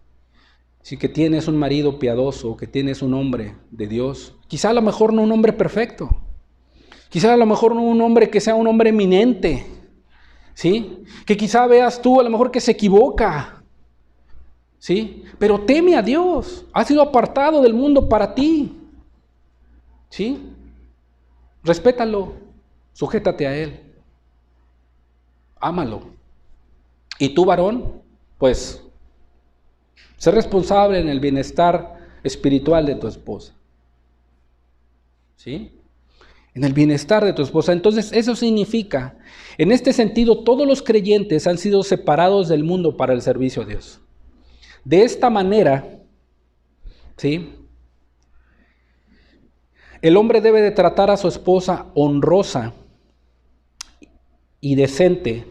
si que tienes un marido piadoso, que tienes un hombre de Dios, quizá a lo mejor no un hombre perfecto, quizá a lo mejor no un hombre que sea un hombre eminente, ¿sí? Que quizá veas tú a lo mejor que se equivoca, ¿sí? Pero teme a Dios, ha sido apartado del mundo para ti, ¿sí? Respétalo, sujétate a Él, ámalo. Y tú, varón, pues, sé responsable en el bienestar espiritual de tu esposa, ¿sí? En el bienestar de tu esposa. Entonces, eso significa, en este sentido, todos los creyentes han sido separados del mundo para el servicio a Dios. De esta manera, ¿sí? El hombre debe de tratar a su esposa honrosa y decente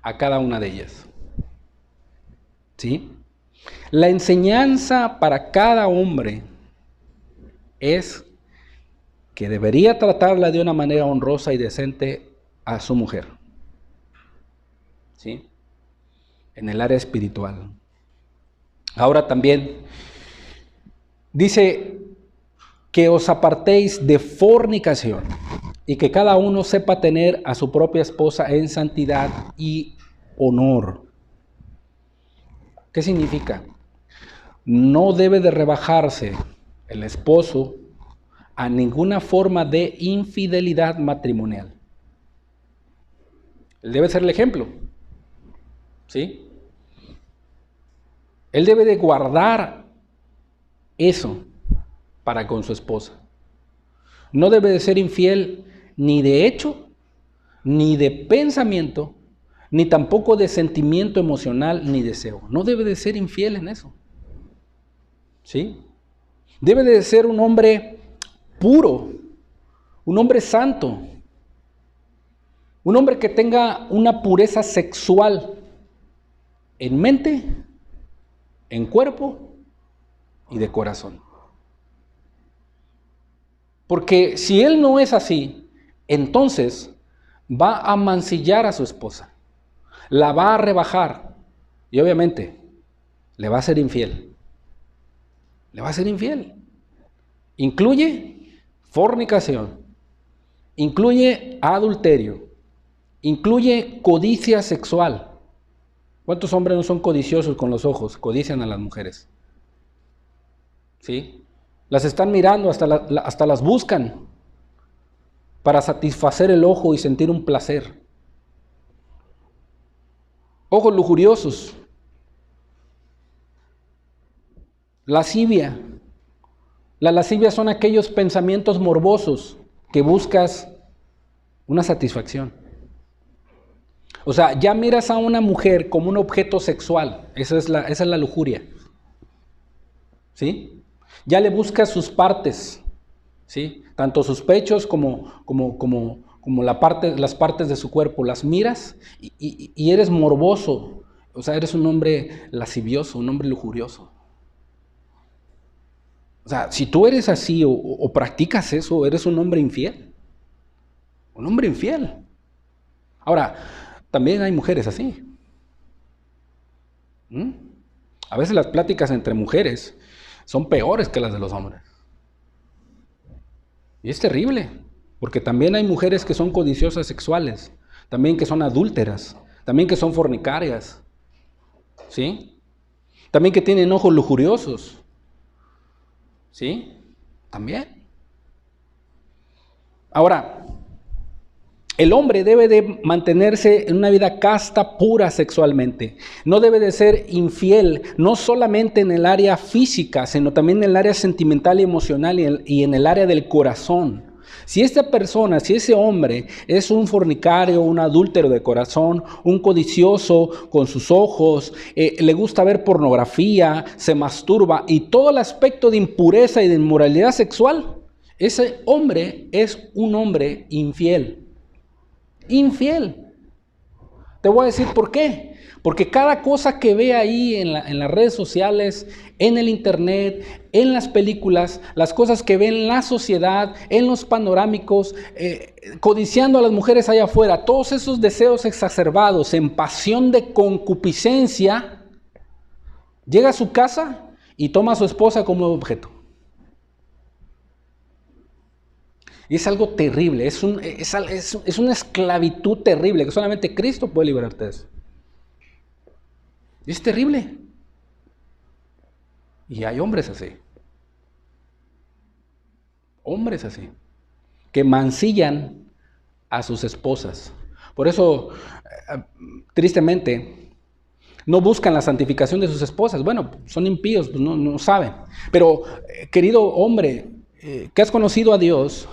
a cada una de ellas, ¿sí? La enseñanza para cada hombre es que debería tratarla de una manera honrosa y decente a su mujer, ¿sí? En el área espiritual. Ahora también dice que os apartéis de fornicación y que cada uno sepa tener a su propia esposa en santidad y honor. ¿Qué significa? No debe de rebajarse el esposo a ninguna forma de infidelidad matrimonial. Él debe ser el ejemplo, ¿sí? Él debe de guardar eso para con su esposa. No debe de ser infiel ni de hecho, ni de pensamiento, ni tampoco de sentimiento emocional ni deseo. No debe de ser infiel en eso, ¿sí? Debe de ser un hombre puro, un hombre santo, un hombre que tenga una pureza sexual en mente, en cuerpo y de corazón. Porque si él no es así, entonces va a mancillar a su esposa, la va a rebajar y obviamente le va a ser infiel. Le va a ser infiel. Incluye fornicación, incluye adulterio, incluye codicia sexual. ¿Cuántos hombres no son codiciosos con los ojos? Codician a las mujeres, ¿sí? Las están mirando, hasta las buscan para satisfacer el ojo y sentir un placer. Ojos lujuriosos, lascivia. La lascivia son aquellos pensamientos morbosos que buscas una satisfacción. O sea, ya miras a una mujer como un objeto sexual. Esa es la lujuria, ¿sí? Ya le buscas sus partes, ¿sí? Tanto sus pechos como las partes de su cuerpo. Las miras y eres morboso. O sea, eres un hombre lascivioso, un hombre lujurioso. O sea, si tú eres así o practicas eso, eres un hombre infiel. Un hombre infiel. Ahora, también hay mujeres así. A veces las pláticas entre mujeres son peores que las de los hombres. Y es terrible, porque también hay mujeres que son codiciosas sexuales, también que son adúlteras, también que son fornicarias, ¿sí? También que tienen ojos lujuriosos, ¿sí? También. Ahora, el hombre debe de mantenerse en una vida casta, pura sexualmente. No debe de ser infiel, no solamente en el área física, sino también en el área sentimental y emocional y en el área del corazón. Si esta persona, si ese hombre es un fornicario, un adúltero de corazón, un codicioso con sus ojos, le gusta ver pornografía, se masturba y todo el aspecto de impureza y de inmoralidad sexual, ese hombre es un hombre infiel. Infiel. Te voy a decir por qué. Porque cada cosa que ve ahí en las redes sociales, en el internet, en las películas, las cosas que ve en la sociedad, en los panorámicos, codiciando a las mujeres allá afuera, todos esos deseos exacerbados en pasión de concupiscencia, llega a su casa y toma a su esposa como objeto. Y es algo terrible, es una esclavitud terrible que solamente Cristo puede liberarte de eso. Es terrible. Y hay hombres así. Hombres así. Que mancillan a sus esposas. Por eso, tristemente, no buscan la santificación de sus esposas. Bueno, son impíos, pues no saben. Pero, querido hombre, que has conocido a Dios,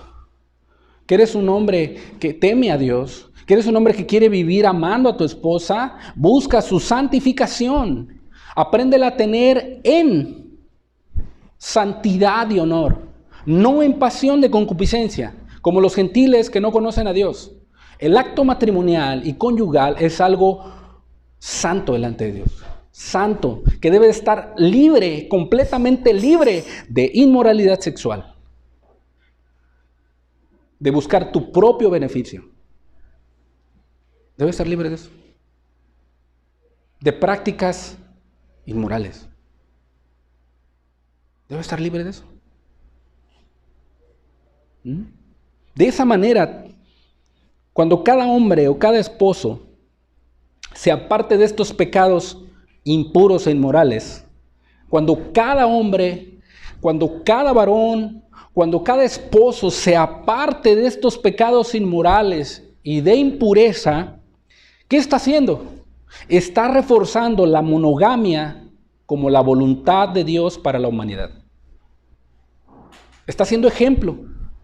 que eres un hombre que teme a Dios, que eres un hombre que quiere vivir amando a tu esposa, busca su santificación. Apréndela a tener en santidad y honor, no en pasión de concupiscencia, como los gentiles que no conocen a Dios. El acto matrimonial y conyugal es algo santo delante de Dios. Santo, que debe estar libre, completamente libre de inmoralidad sexual, de buscar tu propio beneficio. Debe estar libre de eso. De prácticas inmorales. Debe estar libre de eso. De esa manera, cuando cada hombre o cada esposo se aparte de estos pecados impuros e inmorales, cuando cada hombre, cuando cada varón, cuando cada esposo se aparte de estos pecados inmorales y de impureza, ¿qué está haciendo? Está reforzando la monogamia como la voluntad de Dios para la humanidad. Está siendo ejemplo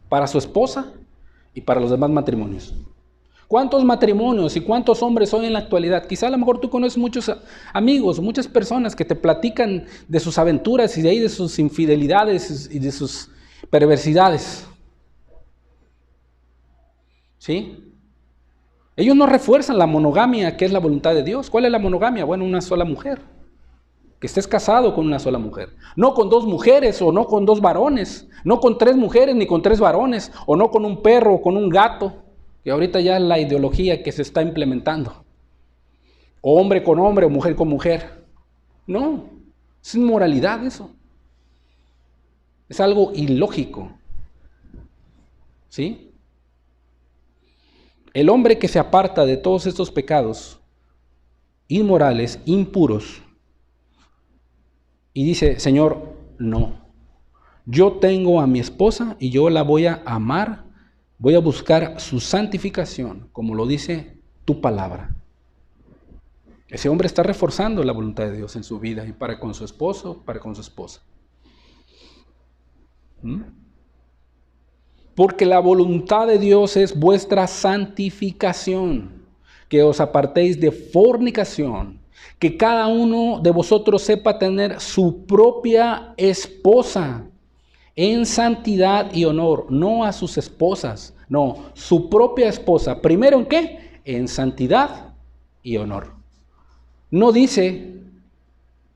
para su esposa y para los demás matrimonios. ¿Cuántos matrimonios y cuántos hombres hoy en la actualidad? Quizá a lo mejor tú conoces muchos amigos, muchas personas que te platican de sus aventuras y de ahí de sus infidelidades y de sus perversidades. ¿Sí? Ellos no refuerzan la monogamia, que es la voluntad de Dios. ¿Cuál es la monogamia? Bueno, una sola mujer. Que estés casado con una sola mujer. No con dos mujeres o no con dos varones. No con tres mujeres ni con tres varones. O no con un perro o con un gato. Que ahorita ya es la ideología que se está implementando. O hombre con hombre o mujer con mujer. No, es inmoralidad eso. Es algo ilógico. ¿Sí? El hombre que se aparta de todos estos pecados inmorales, impuros, y dice, Señor, no, yo tengo a mi esposa y yo la voy a amar, voy a buscar su santificación, como lo dice tu palabra. Ese hombre está reforzando la voluntad de Dios en su vida y para con su esposo, para con su esposa. Porque la voluntad de Dios es vuestra santificación, que os apartéis de fornicación, que cada uno de vosotros sepa tener su propia esposa en santidad y honor, no a sus esposas, no, su propia esposa. ¿Primero en qué? En santidad y honor. No dice,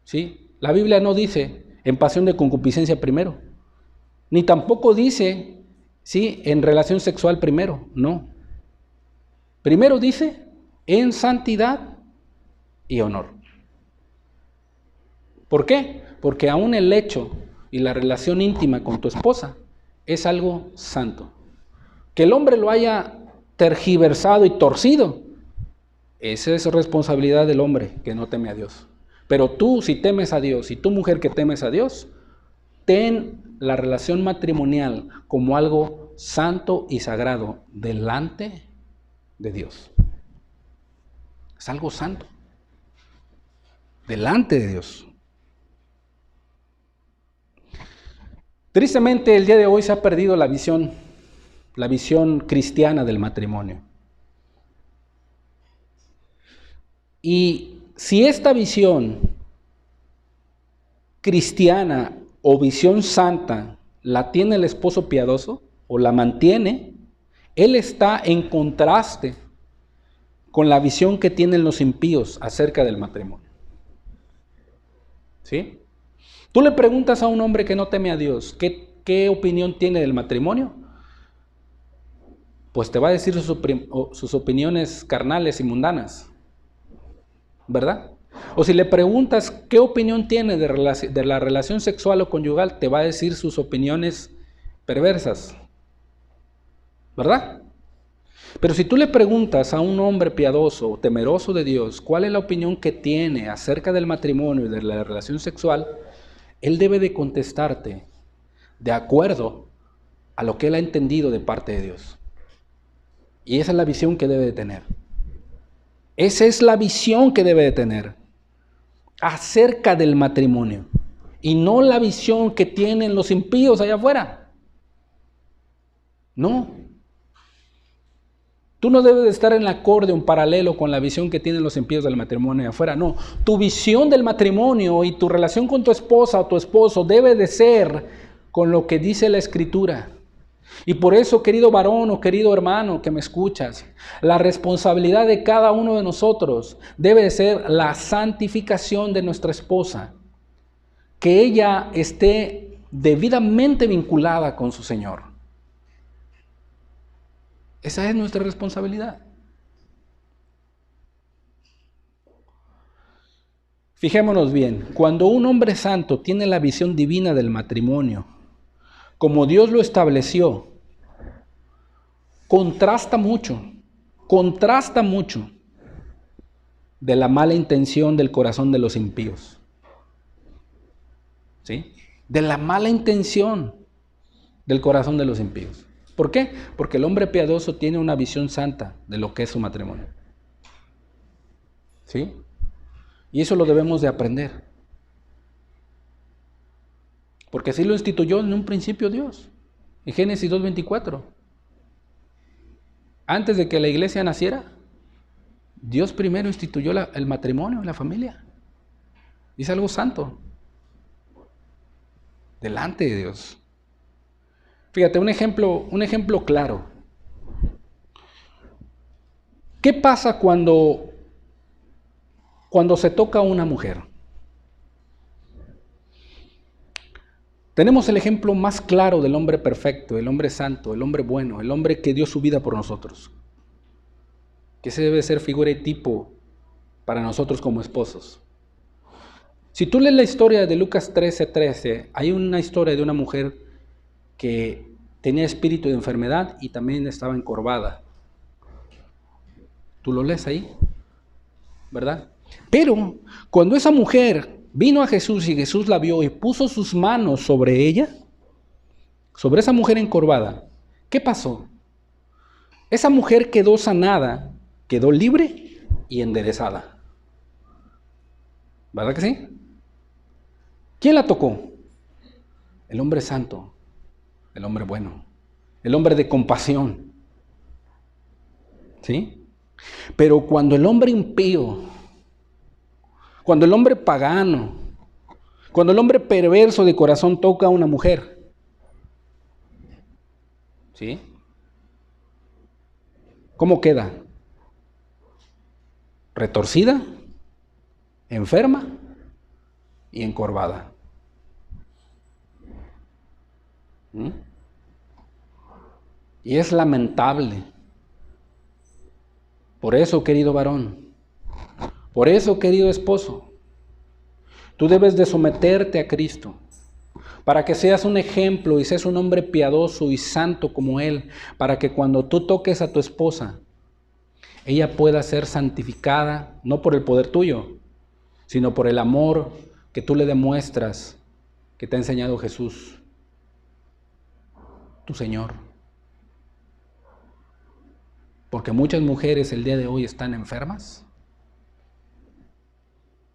¿sí? La Biblia no dice en pasión de concupiscencia primero, ni tampoco dice, ¿sí?, en relación sexual primero, no. Primero dice en santidad y honor. ¿Por qué? Porque aún el hecho y la relación íntima con tu esposa es algo santo. Que el hombre lo haya tergiversado y torcido, esa es responsabilidad del hombre que no teme a Dios. Pero tú, si temes a Dios, y tu mujer que temes a Dios, ten la relación matrimonial como algo santo y sagrado delante de Dios. Es algo santo. Delante de Dios. Tristemente, el día de hoy se ha perdido la visión cristiana del matrimonio. Y si esta visión cristiana o visión santa la tiene el esposo piadoso o la mantiene, él está en contraste con la visión que tienen los impíos acerca del matrimonio. ¿Sí? Tú le preguntas a un hombre que no teme a Dios, ¿qué opinión tiene del matrimonio? Pues te va a decir sus opiniones carnales y mundanas, ¿verdad? O si le preguntas qué opinión tiene de la relación sexual o conyugal, te va a decir sus opiniones perversas, ¿verdad? Pero si tú le preguntas a un hombre piadoso o temeroso de Dios cuál es la opinión que tiene acerca del matrimonio y de la relación sexual, él debe de contestarte de acuerdo a lo que él ha entendido de parte de Dios. Y esa es la visión que debe de tener. Esa es la visión que debe de tener acerca del matrimonio. Y no la visión que tienen los impíos allá afuera. No. Tú no debes de estar en acorde, un paralelo con la visión que tienen los impíos del matrimonio allá afuera. No. Tu visión del matrimonio y tu relación con tu esposa o tu esposo debe de ser con lo que dice la Escritura. Y por eso, querido varón o querido hermano que me escuchas, la responsabilidad de cada uno de nosotros debe de ser la santificación de nuestra esposa, que ella esté debidamente vinculada con su Señor. Esa es nuestra responsabilidad. Fijémonos bien, cuando un hombre santo tiene la visión divina del matrimonio, como Dios lo estableció, contrasta mucho de la mala intención del corazón de los impíos. ¿Sí? De la mala intención del corazón de los impíos. ¿Por qué? Porque el hombre piadoso tiene una visión santa de lo que es su matrimonio. ¿Sí? Y eso lo debemos de aprender. Porque así lo instituyó en un principio Dios. En Génesis 2:24. Antes de que la iglesia naciera, Dios primero instituyó el matrimonio, la familia. Y es algo santo. Delante de Dios. Fíjate, un ejemplo claro. ¿Qué pasa cuando se toca a una mujer? Tenemos el ejemplo más claro del hombre perfecto, el hombre santo, el hombre bueno, el hombre que dio su vida por nosotros. Que ese debe ser figura y tipo para nosotros como esposos. Si tú lees la historia de Lucas 13:13, hay una historia de una mujer que tenía espíritu de enfermedad y también estaba encorvada. Tú lo lees ahí, ¿verdad? Pero cuando esa mujer vino a Jesús y Jesús la vio y puso sus manos sobre ella, sobre esa mujer encorvada, ¿qué pasó? Esa mujer quedó sanada, quedó libre y enderezada. ¿Verdad que sí? ¿Quién la tocó? El hombre santo, el hombre bueno, el hombre de compasión. ¿Sí? Pero cuando el hombre impío, cuando el hombre pagano, cuando el hombre perverso de corazón toca a una mujer, ¿sí? ¿Cómo queda? Retorcida, enferma y encorvada. Y es lamentable. Por eso, querido varón, por eso, querido esposo, tú debes de someterte a Cristo para que seas un ejemplo y seas un hombre piadoso y santo como Él, para que cuando tú toques a tu esposa, ella pueda ser santificada, no por el poder tuyo, sino por el amor que tú le demuestras, que te ha enseñado Jesús, tu Señor. Porque muchas mujeres el día de hoy están enfermas,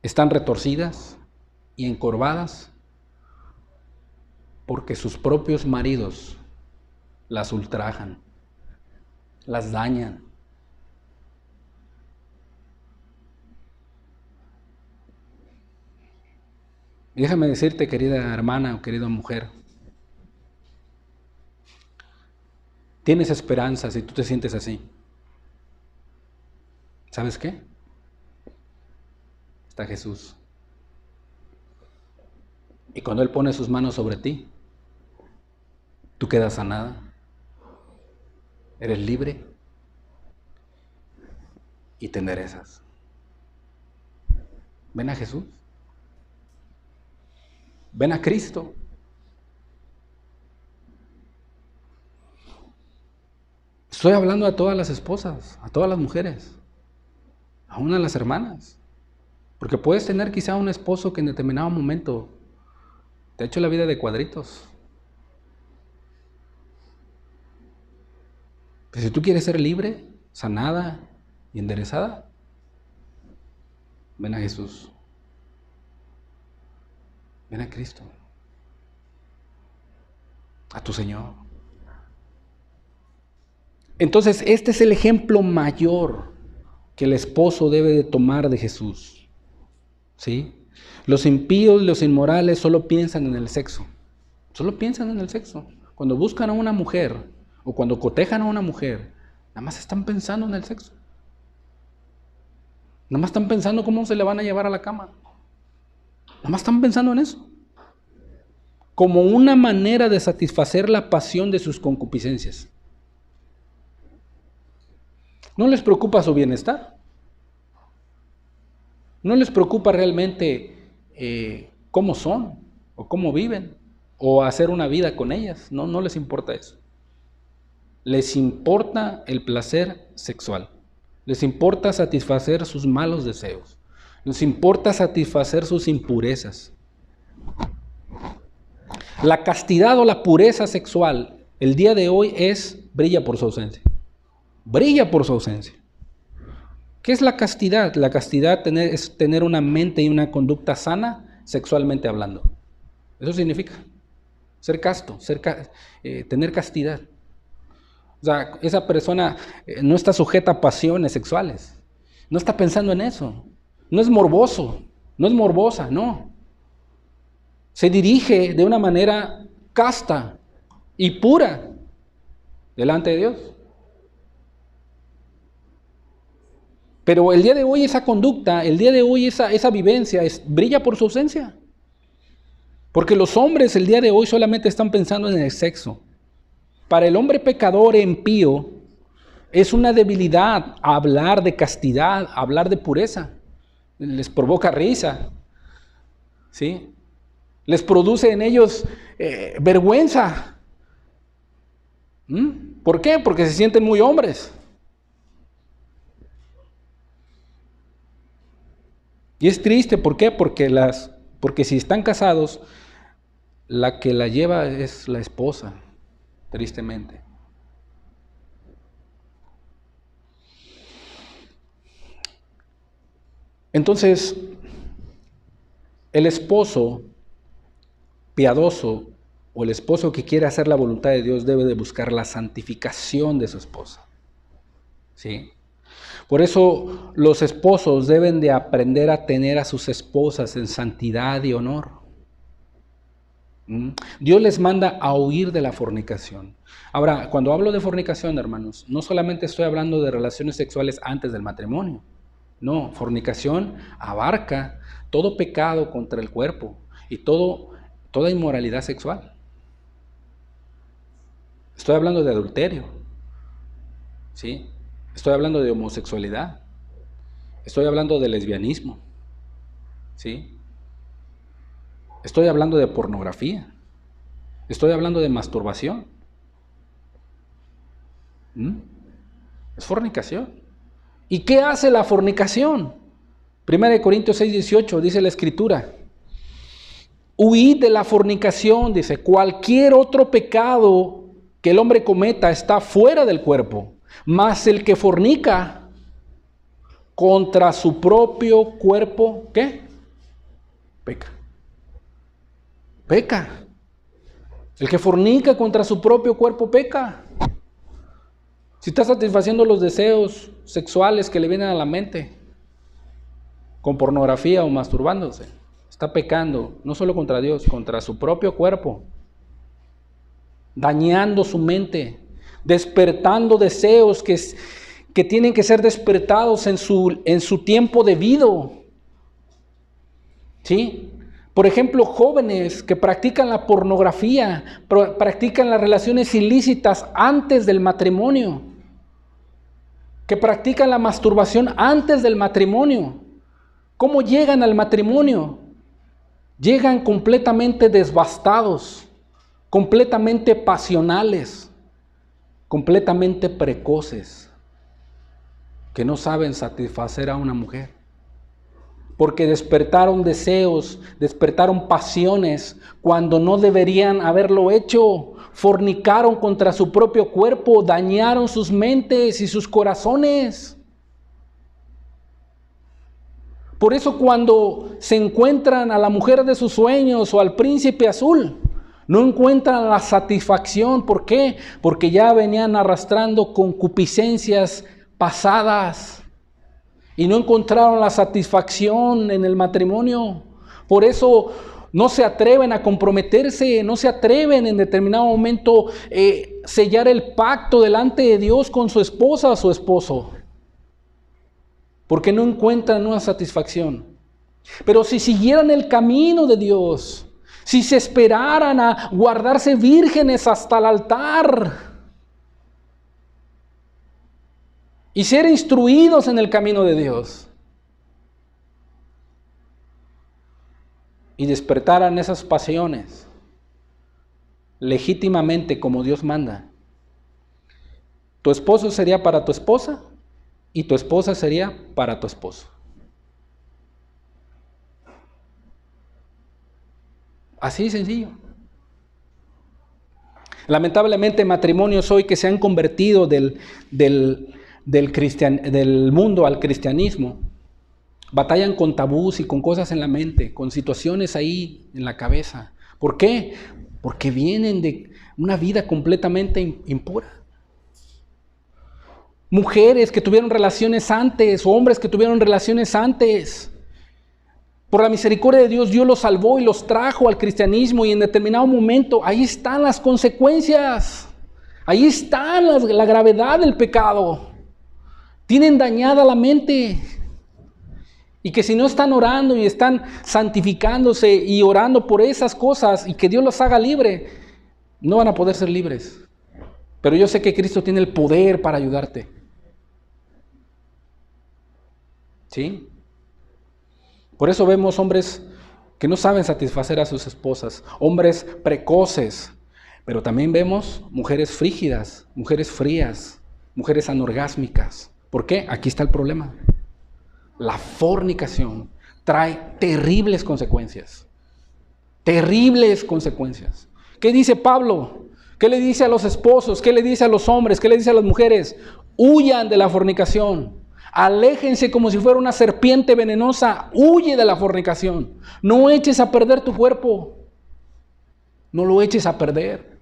están retorcidas y encorvadas, porque sus propios maridos las ultrajan, las dañan. Y déjame decirte, querida hermana o querida mujer, tienes esperanza si tú te sientes así. ¿Sabes qué? Está Jesús. Y cuando Él pone sus manos sobre ti, tú quedas sanada. Eres libre y te enderezas. Ven a Jesús. Ven a Cristo. Estoy hablando a todas las esposas, a todas las mujeres, aún a las hermanas. Porque puedes tener quizá un esposo que en determinado momento te ha hecho la vida de cuadritos. Pero si tú quieres ser libre, sanada y enderezada, ven a Jesús. Ven a Cristo. A tu Señor. Entonces, este es el ejemplo mayor que el esposo debe de tomar de Jesús. ¿Sí? Los impíos, los inmorales solo piensan en el sexo. Solo piensan en el sexo. Cuando buscan a una mujer o cuando cotejan a una mujer, nada más están pensando en el sexo. Nada más están pensando cómo se le van a llevar a la cama. Nada más están pensando en eso. Como una manera de satisfacer la pasión de sus concupiscencias. No les preocupa su bienestar. No les preocupa realmente cómo son o cómo viven o hacer una vida con ellas. No les importa eso. Les importa el placer sexual. Les importa satisfacer sus malos deseos. Les importa satisfacer sus impurezas. La castidad o la pureza sexual el día de hoy brilla por su ausencia. Brilla por su ausencia. ¿Qué es la castidad? La castidad es tener una mente y una conducta sana sexualmente hablando. Eso significa ser casto, tener castidad. O sea, esa persona no está sujeta a pasiones sexuales. No está pensando en eso. No es morboso, no es morbosa, no. Se dirige de una manera casta y pura delante de Dios. Pero el día de hoy esa conducta, el día de hoy esa vivencia brilla por su ausencia. Porque los hombres el día de hoy solamente están pensando en el sexo. Para el hombre pecador e impío es una debilidad hablar de castidad, hablar de pureza. Les provoca risa, ¿sí? Les produce en ellos vergüenza. ¿Por qué? Porque se sienten muy hombres. Y es triste, ¿por qué? Porque si están casados, la que la lleva es la esposa, tristemente. Entonces, el esposo piadoso o el esposo que quiere hacer la voluntad de Dios debe de buscar la santificación de su esposa. ¿Sí? Por eso los esposos deben de aprender a tener a sus esposas en santidad y honor. Dios les manda a huir de la fornicación. Ahora, cuando hablo de fornicación, hermanos, no solamente estoy hablando de relaciones sexuales antes del matrimonio. No, fornicación abarca todo pecado contra el cuerpo y toda inmoralidad sexual. Estoy hablando de adulterio, ¿sí? Estoy hablando de homosexualidad. Estoy hablando de lesbianismo, ¿sí? Estoy hablando de pornografía. Estoy hablando de masturbación. Es fornicación. ¿Y qué hace la fornicación? 1 Corintios 6:18 dice la Escritura. Huid de la fornicación, dice, cualquier otro pecado que el hombre cometa está fuera del cuerpo, mas el que fornica contra su propio cuerpo, ¿qué? Peca. Peca. El que fornica contra su propio cuerpo peca. Si está satisfaciendo los deseos sexuales que le vienen a la mente con pornografía o masturbándose, está pecando no solo contra Dios, contra su propio cuerpo, dañando su mente, despertando deseos que tienen que ser despertados en su tiempo debido. ¿Sí? Por ejemplo, jóvenes que practican la pornografía, practican las relaciones ilícitas antes del matrimonio, que practican la masturbación antes del matrimonio. ¿Cómo llegan al matrimonio? Llegan completamente desbastados, completamente pasionales, completamente precoces, que no saben satisfacer a una mujer. Porque despertaron deseos, despertaron pasiones cuando no deberían haberlo hecho. Fornicaron contra su propio cuerpo, dañaron sus mentes y sus corazones. Por eso cuando se encuentran a la mujer de sus sueños o al príncipe azul, no encuentran la satisfacción. ¿Por qué? Porque ya venían arrastrando concupiscencias pasadas y no encontraron la satisfacción en el matrimonio. Por eso no se atreven a comprometerse, no se atreven en determinado momento sellar el pacto delante de Dios con su esposa o su esposo, porque no encuentran una satisfacción. Pero si siguieran el camino de Dios, si se esperaran a guardarse vírgenes hasta el altar y ser instruidos en el camino de Dios, y despertaran esas pasiones legítimamente como Dios manda, tu esposo sería para tu esposa y tu esposa sería para tu esposo. Así de sencillo. Lamentablemente, matrimonios hoy que se han convertido del mundo al cristianismo batallan con tabús y con cosas en la mente, con situaciones ahí en la cabeza. ¿Por qué? Porque vienen de una vida completamente impura. Mujeres que tuvieron relaciones antes, hombres que tuvieron relaciones antes. Por la misericordia de Dios, Dios los salvó y los trajo al cristianismo, y en determinado momento ahí están las consecuencias. Ahí está la gravedad del pecado. Tienen dañada la mente. Y que si no están orando y están santificándose y orando por esas cosas y que Dios los haga libre, no van a poder ser libres. Pero yo sé que Cristo tiene el poder para ayudarte. ¿Sí? Por eso vemos hombres que no saben satisfacer a sus esposas, hombres precoces, pero también vemos mujeres frígidas, mujeres frías, mujeres anorgásmicas. ¿Por qué? Aquí está el problema. La fornicación trae terribles consecuencias. Terribles consecuencias. ¿Qué dice Pablo? ¿Qué le dice a los esposos? ¿Qué le dice a los hombres? ¿Qué le dice a las mujeres? Huyan de la fornicación. Aléjense como si fuera una serpiente venenosa. Huye de la fornicación. No eches a perder tu cuerpo. No lo eches a perder.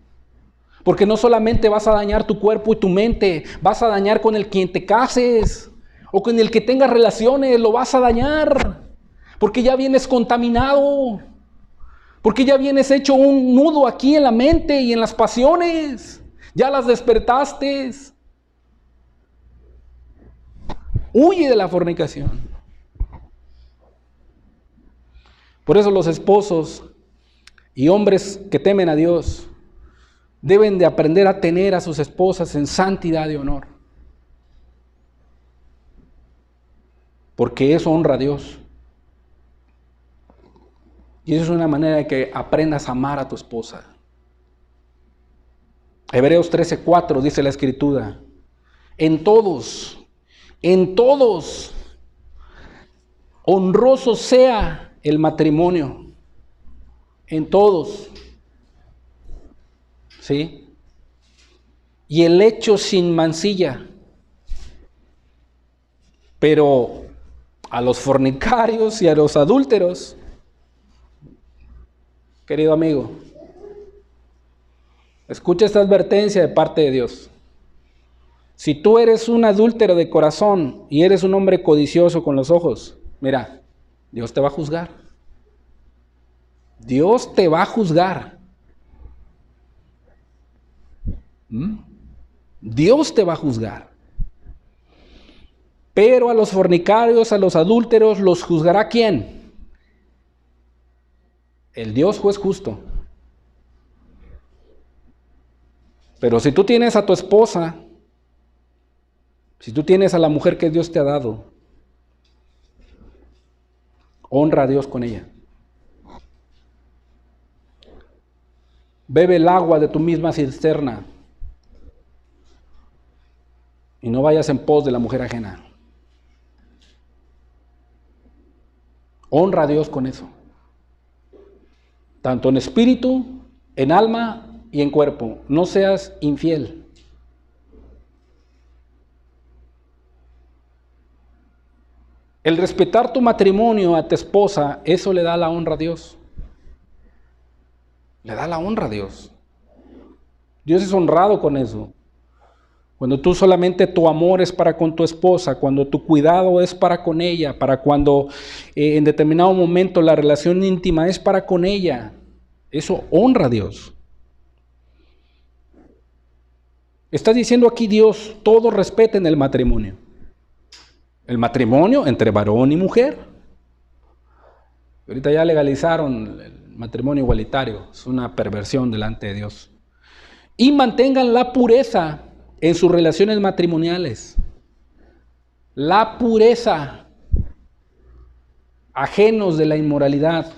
Porque no solamente vas a dañar tu cuerpo y tu mente, vas a dañar con el quien te cases o con el que tengas relaciones, lo vas a dañar. Porque ya vienes contaminado. Porque ya vienes hecho un nudo aquí en la mente y en las pasiones. Ya las despertaste. Huye de la fornicación. Por eso los esposos y hombres que temen a Dios deben de aprender a tener a sus esposas en santidad y honor. Porque eso honra a Dios. Y eso es una manera de que aprendas a amar a tu esposa. Hebreos 13:4 dice la Escritura: en todos, honroso sea el matrimonio. En todos. ¿Sí? Y el hecho sin mancilla. Pero a los fornicarios y a los adúlteros, querido amigo, escucha esta advertencia de parte de Dios. Si tú eres un adúltero de corazón y eres un hombre codicioso con los ojos, mira, Dios te va a juzgar. Dios te va a juzgar. Dios te va a juzgar. Pero a los fornicarios, a los adúlteros, ¿los juzgará quién? El Dios juez justo. Pero si tú tienes a tu esposa, si tú tienes a la mujer que Dios te ha dado, honra a Dios con ella. Bebe el agua de tu misma cisterna y no vayas en pos de la mujer ajena. Honra a Dios con eso. Tanto en espíritu, en alma y en cuerpo. No seas infiel. El respetar tu matrimonio a tu esposa, eso le da la honra a Dios. Le da la honra a Dios. Dios es honrado con eso. Cuando tú solamente tu amor es para con tu esposa, cuando tu cuidado es para con ella, para cuando en determinado momento la relación íntima es para con ella, eso honra a Dios. Está diciendo aquí Dios, todos respeten el matrimonio. El matrimonio entre varón y mujer. Ahorita ya legalizaron el matrimonio igualitario, es una perversión delante de Dios. Y mantengan la pureza en sus relaciones matrimoniales. La pureza, ajenos de la inmoralidad,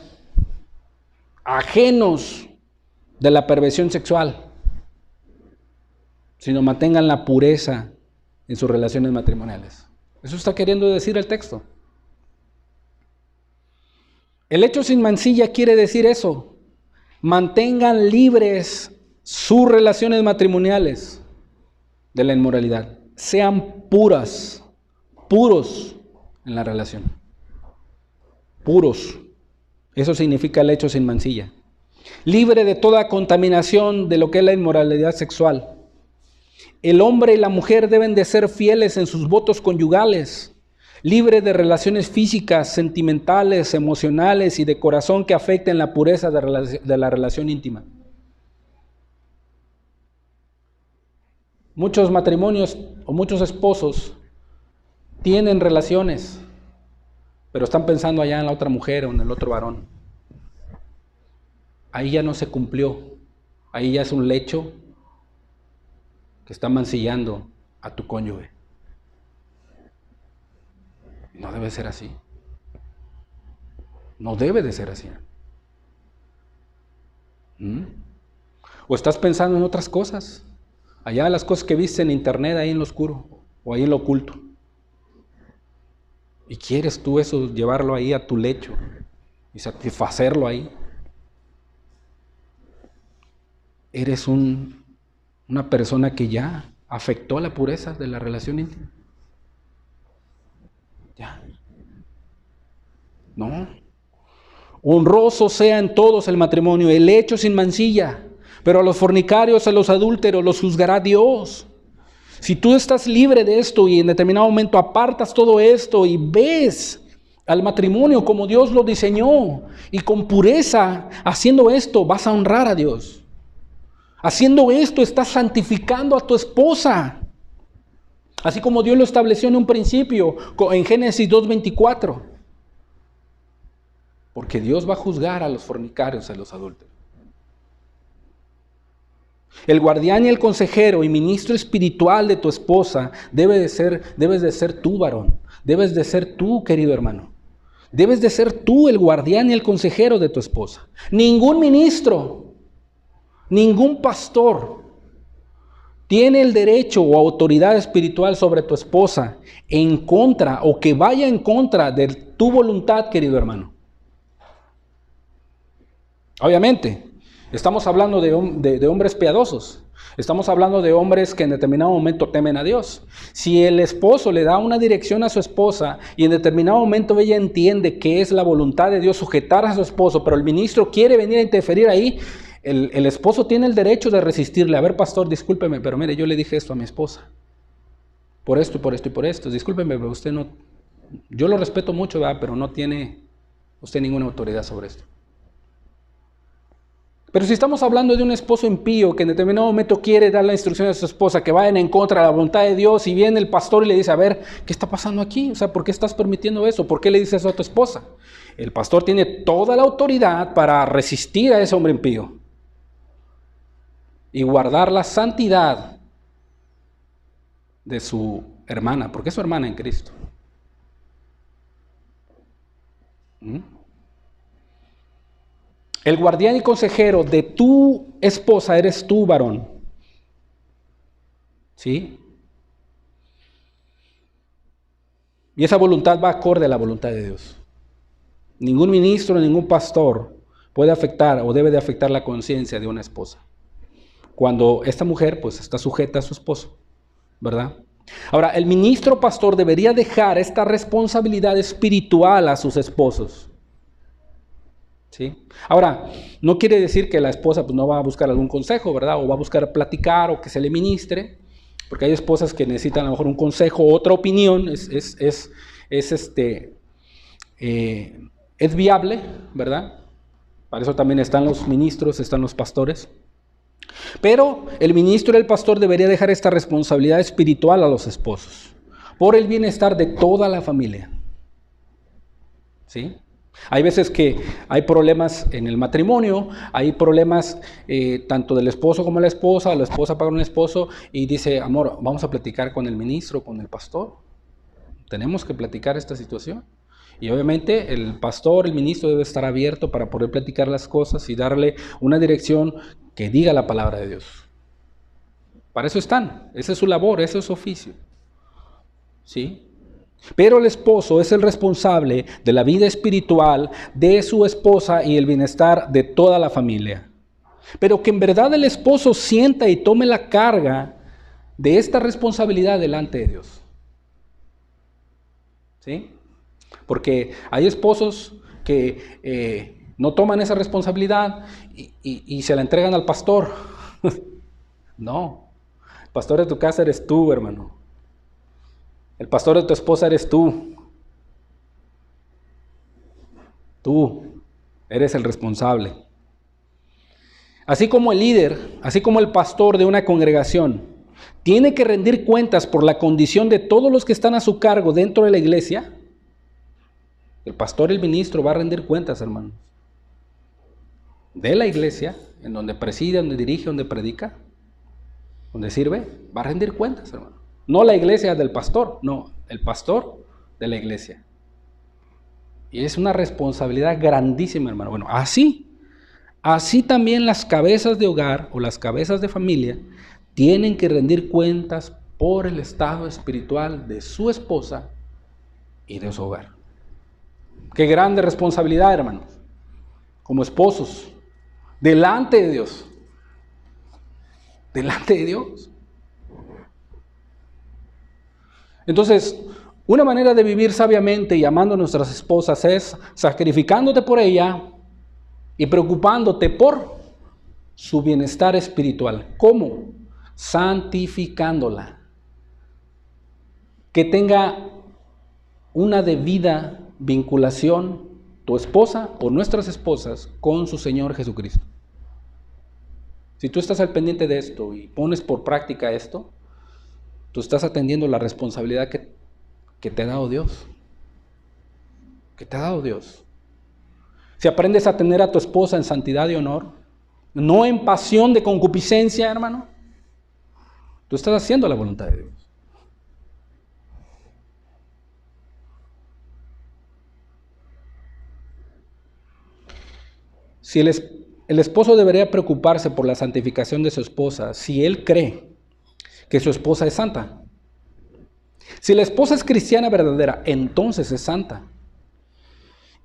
ajenos de la perversión sexual, sino mantengan la pureza en sus relaciones matrimoniales. Eso está queriendo decir el texto. El hecho sin mancilla quiere decir eso. Mantengan libres sus relaciones matrimoniales de la inmoralidad. Sean puros en la relación. Puros. Eso significa el hecho sin mancilla. Libre de toda contaminación de lo que es la inmoralidad sexual. El hombre y la mujer deben de ser fieles en sus votos conyugales, libre de relaciones físicas, sentimentales, emocionales y de corazón que afecten la pureza de la relación íntima. Muchos matrimonios o muchos esposos tienen relaciones, pero están pensando allá en la otra mujer o en el otro varón. Ahí ya no se cumplió, ahí ya es un lecho que está mancillando a tu cónyuge. No debe ser así. No debe de ser así. O estás pensando en otras cosas. Allá las cosas que viste en internet, ahí en lo oscuro, o ahí en lo oculto. Y quieres tú eso, llevarlo ahí a tu lecho y satisfacerlo ahí. Eres una persona que ya afectó la pureza de la relación íntima. Ya. No. Honroso sea en todos el matrimonio, el hecho sin mancilla, pero a los fornicarios, a los adúlteros, los juzgará Dios. Si tú estás libre de esto y en determinado momento apartas todo esto y ves al matrimonio como Dios lo diseñó y con pureza, haciendo esto vas a honrar a Dios. Haciendo esto estás santificando a tu esposa, así como Dios lo estableció en un principio en Génesis 2:24. Porque Dios va a juzgar a los fornicarios, a los adúlteros. El guardián y el consejero y ministro espiritual de tu esposa debes de ser tú, varón. Debes de ser tú, querido hermano. Debes de ser tú el guardián y el consejero de tu esposa. Ningún ministro, ningún pastor tiene el derecho o autoridad espiritual sobre tu esposa en contra o que vaya en contra de tu voluntad, querido hermano. Obviamente, estamos hablando de hombres piadosos. Estamos hablando de hombres que en determinado momento temen a Dios. Si el esposo le da una dirección a su esposa y en determinado momento ella entiende que es la voluntad de Dios sujetar a su esposo, pero el ministro quiere venir a interferir ahí, el esposo tiene el derecho de resistirle. A ver, pastor, discúlpeme, pero mire, yo le dije esto a mi esposa. Por esto y por esto y por esto. Discúlpeme, pero usted no... Yo lo respeto mucho, ¿verdad? Pero no tiene usted ninguna autoridad sobre esto. Pero si estamos hablando de un esposo impío que en determinado momento quiere dar la instrucción a su esposa que vayan en contra de la voluntad de Dios, y viene el pastor y le dice, a ver, ¿qué está pasando aquí? O sea, ¿por qué estás permitiendo eso? ¿Por qué le dices eso a tu esposa? El pastor tiene toda la autoridad para resistir a ese hombre impío y guardar la santidad de su hermana, porque es su hermana en Cristo. El guardián y consejero de tu esposa eres tú, varón. ¿Sí? Y esa voluntad va acorde a la voluntad de Dios. Ningún ministro, ningún pastor puede afectar o debe de afectar la conciencia de una esposa. Cuando esta mujer pues está sujeta a su esposo, ¿verdad? Ahora, el ministro pastor debería dejar esta responsabilidad espiritual a sus esposos. ¿Sí? Ahora, no quiere decir que la esposa pues, no va a buscar algún consejo, ¿verdad? O va a buscar platicar o que se le ministre, porque hay esposas que necesitan a lo mejor un consejo o otra opinión, es viable, ¿verdad? Para eso también están los ministros, están los pastores. Pero el ministro y el pastor debería dejar esta responsabilidad espiritual a los esposos, por el bienestar de toda la familia. ¿Sí? Hay veces que hay problemas en el matrimonio, hay problemas tanto del esposo como la esposa paga un esposo y dice, amor, vamos a platicar con el ministro, con el pastor. Tenemos que platicar esta situación. Y obviamente el pastor, el ministro debe estar abierto para poder platicar las cosas y darle una dirección que diga la palabra de Dios. Para eso están, esa es su labor, ese es su oficio. ¿Sí? Pero el esposo es el responsable de la vida espiritual de su esposa y el bienestar de toda la familia. Pero que en verdad el esposo sienta y tome la carga de esta responsabilidad delante de Dios. ¿Sí? Porque hay esposos que no toman esa responsabilidad y se la entregan al pastor. No, el pastor de tu casa eres tú, hermano. El pastor de tu esposa eres tú. Tú eres el responsable. Así como el líder, así como el pastor de una congregación, tiene que rendir cuentas por la condición de todos los que están a su cargo dentro de la iglesia, el pastor y el ministro va a rendir cuentas, hermanos, de la iglesia, en donde preside, donde dirige, donde predica, donde sirve, va a rendir cuentas, hermano. No la iglesia del pastor, no, el pastor de la iglesia. Y es una responsabilidad grandísima, hermano. Bueno, así también las cabezas de hogar o las cabezas de familia tienen que rendir cuentas por el estado espiritual de su esposa y de su hogar. Qué grande responsabilidad, hermanos, como esposos, delante de Dios. Delante de Dios. Entonces, una manera de vivir sabiamente y amando a nuestras esposas es sacrificándote por ella y preocupándote por su bienestar espiritual. ¿Cómo? Santificándola. Que tenga una debida vinculación tu esposa o nuestras esposas con su Señor Jesucristo. Si tú estás al pendiente de esto y pones por práctica esto, tú estás atendiendo la responsabilidad que te ha dado Dios. Que te ha dado Dios. Si aprendes a tener a tu esposa en santidad y honor, no en pasión de concupiscencia, hermano, tú estás haciendo la voluntad de Dios. Si el esposo debería preocuparse por la santificación de su esposa, si él cree que su esposa es santa. Si la esposa es cristiana verdadera, entonces es santa.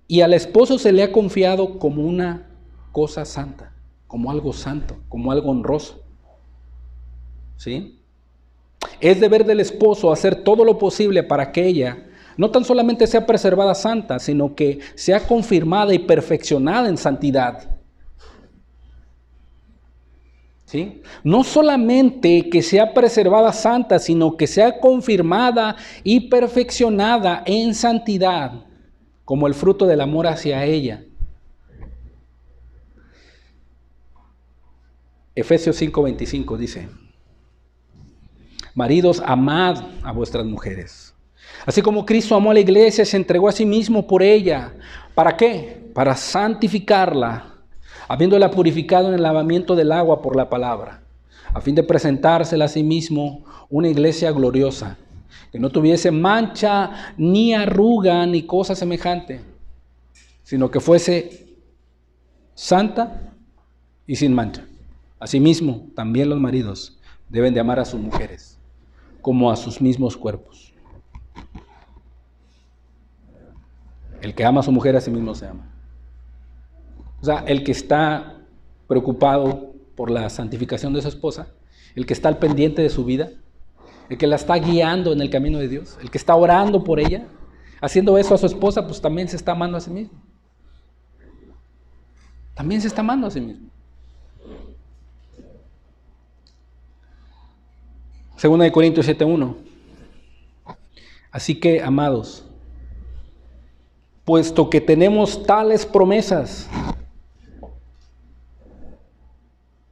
Y al esposo se le ha confiado como una cosa santa, como algo santo, como algo honroso. ¿Sí? Es deber del esposo hacer todo lo posible para que ella no tan solamente sea preservada santa, sino que sea confirmada y perfeccionada en santidad. ¿Sí? No solamente que sea preservada santa, sino que sea confirmada y perfeccionada en santidad, como el fruto del amor hacia ella. Efesios 5:25 dice: maridos, amad a vuestras mujeres, así como Cristo amó a la iglesia y se entregó a sí mismo por ella. ¿Para qué? Para santificarla, habiéndola purificado en el lavamiento del agua por la palabra, a fin de presentársela a sí mismo una iglesia gloriosa, que no tuviese mancha, ni arruga, ni cosa semejante, sino que fuese santa y sin mancha. Asimismo, también los maridos deben de amar a sus mujeres como a sus mismos cuerpos. El que ama a su mujer a sí mismo se ama. O sea, el que está preocupado por la santificación de su esposa, el que está al pendiente de su vida, el que la está guiando en el camino de Dios, el que está orando por ella, haciendo eso a su esposa, pues también se está amando a sí mismo. También se está amando a sí mismo. Segunda de Corintios 7:1. Así que, amados, puesto que tenemos tales promesas,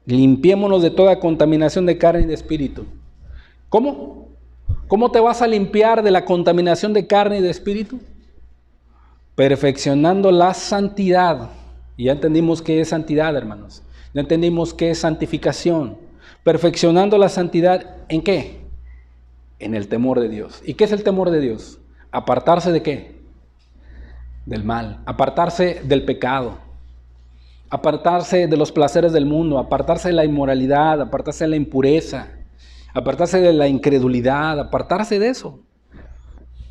limpiémonos de toda contaminación de carne y de espíritu. ¿Cómo? ¿Cómo te vas a limpiar de la contaminación de carne y de espíritu? Perfeccionando la santidad. Y ya entendimos qué es santidad, hermanos. Ya entendimos qué es santificación. Perfeccionando la santidad, ¿en qué? En el temor de Dios. ¿Y qué es el temor de Dios? ¿Apartarse de qué? Del mal. Apartarse del pecado. Apartarse de los placeres del mundo. Apartarse de la inmoralidad. Apartarse de la impureza. Apartarse de la incredulidad. Apartarse de eso.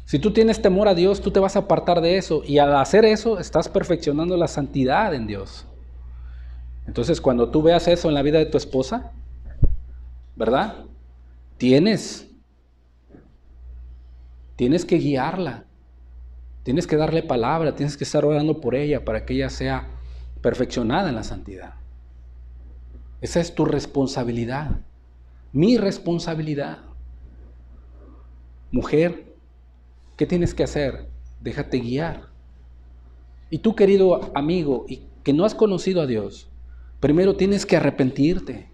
Si tú tienes temor a Dios, tú te vas a apartar de eso. Y al hacer eso, estás perfeccionando la santidad en Dios. Entonces, cuando tú veas eso en la vida de tu esposa, ¿verdad? Tienes que guiarla, tienes que darle palabra, tienes que estar orando por ella para que ella sea perfeccionada en la santidad. Esa es tu responsabilidad, mi responsabilidad. Mujer, ¿qué tienes que hacer? Déjate guiar. Y tú, querido amigo, y que no has conocido a Dios, primero tienes que arrepentirte.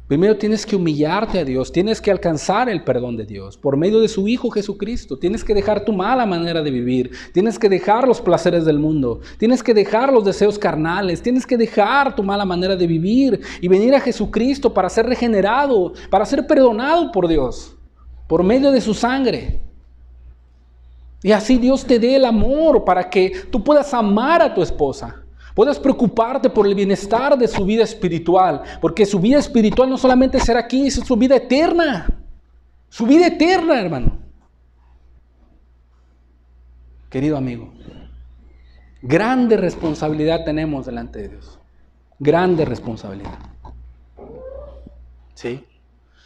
Primero tienes que humillarte a Dios, tienes que alcanzar el perdón de Dios por medio de su Hijo Jesucristo. Tienes que dejar tu mala manera de vivir, tienes que dejar los placeres del mundo, tienes que dejar los deseos carnales, tienes que dejar tu mala manera de vivir y venir a Jesucristo para ser regenerado, para ser perdonado por Dios, por medio de su sangre. Y así Dios te dé el amor para que tú puedas amar a tu esposa. Puedes preocuparte por el bienestar de su vida espiritual, porque su vida espiritual no solamente será aquí, es su vida eterna. Su vida eterna, hermano. Querido amigo, grande responsabilidad tenemos delante de Dios. Grande responsabilidad. ¿Sí?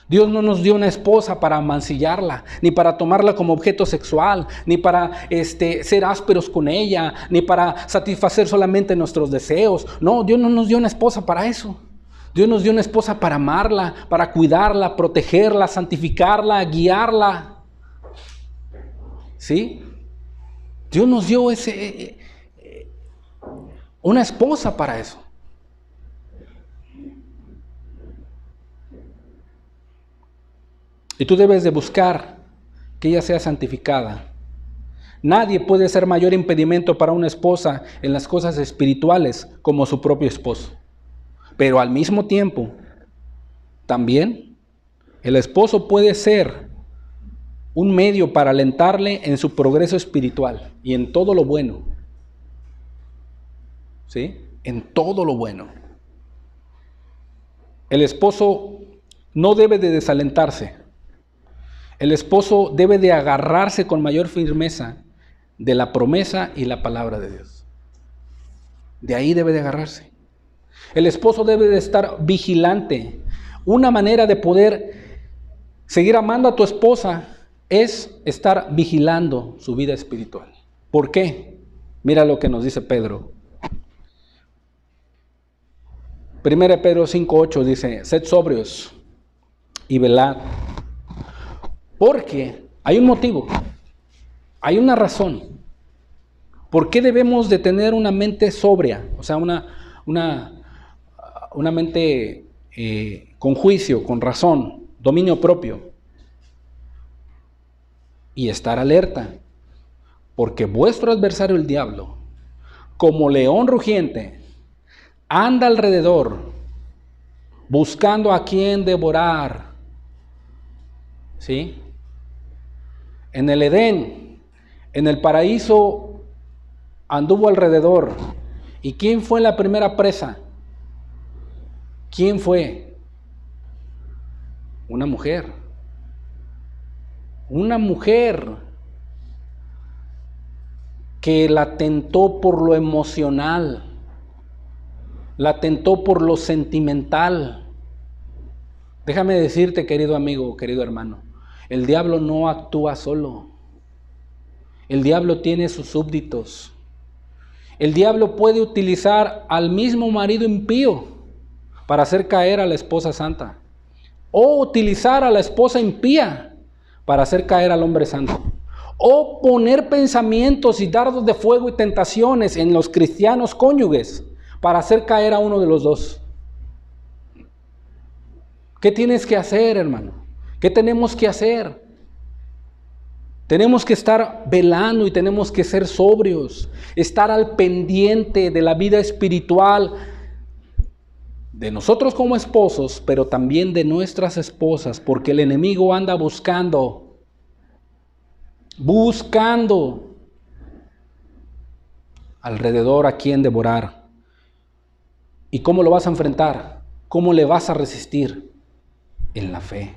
Dios no nos dio una esposa para mancillarla, ni para tomarla como objeto sexual, ni para ser ásperos con ella, ni para satisfacer solamente nuestros deseos. No, Dios no nos dio una esposa para eso. Dios nos dio una esposa para amarla, para cuidarla, protegerla, santificarla, guiarla. ¿Sí? Dios nos dio una esposa para eso. Y tú debes de buscar que ella sea santificada. Nadie puede ser mayor impedimento para una esposa en las cosas espirituales como su propio esposo. Pero al mismo tiempo, también el esposo puede ser un medio para alentarle en su progreso espiritual y en todo lo bueno. ¿Sí? En todo lo bueno. El esposo no debe de desalentarse. El esposo debe de agarrarse con mayor firmeza de la promesa y la palabra de Dios. De ahí debe de agarrarse. El esposo debe de estar vigilante. Una manera de poder seguir amando a tu esposa es estar vigilando su vida espiritual. ¿Por qué? Mira lo que nos dice Pedro. 1 Pedro 5:8 dice: sed sobrios y velad. Porque hay un motivo, hay una razón. ¿Por qué debemos de tener una mente sobria? O sea, una con juicio, con razón, dominio propio. Y estar alerta, porque vuestro adversario el diablo, como león rugiente, anda alrededor, buscando a quien devorar. ¿Sí? En el Edén, en el paraíso, anduvo alrededor. ¿Y quién fue la primera presa? ¿Quién fue? Una mujer. Una mujer que la tentó por lo emocional, la tentó por lo sentimental. Déjame decirte, querido amigo, querido hermano, el diablo no actúa solo. El diablo tiene sus súbditos. El diablo puede utilizar al mismo marido impío para hacer caer a la esposa santa, o utilizar a la esposa impía para hacer caer al hombre santo, o poner pensamientos y dardos de fuego y tentaciones en los cristianos cónyuges para hacer caer a uno de los dos. ¿Qué tienes que hacer, hermano? ¿Qué tenemos que hacer? Tenemos que estar velando y tenemos que ser sobrios, estar al pendiente de la vida espiritual de nosotros como esposos, pero también de nuestras esposas, porque el enemigo anda buscando alrededor a quien devorar. ¿Y cómo lo vas a enfrentar? ¿Cómo le vas a resistir? En la fe,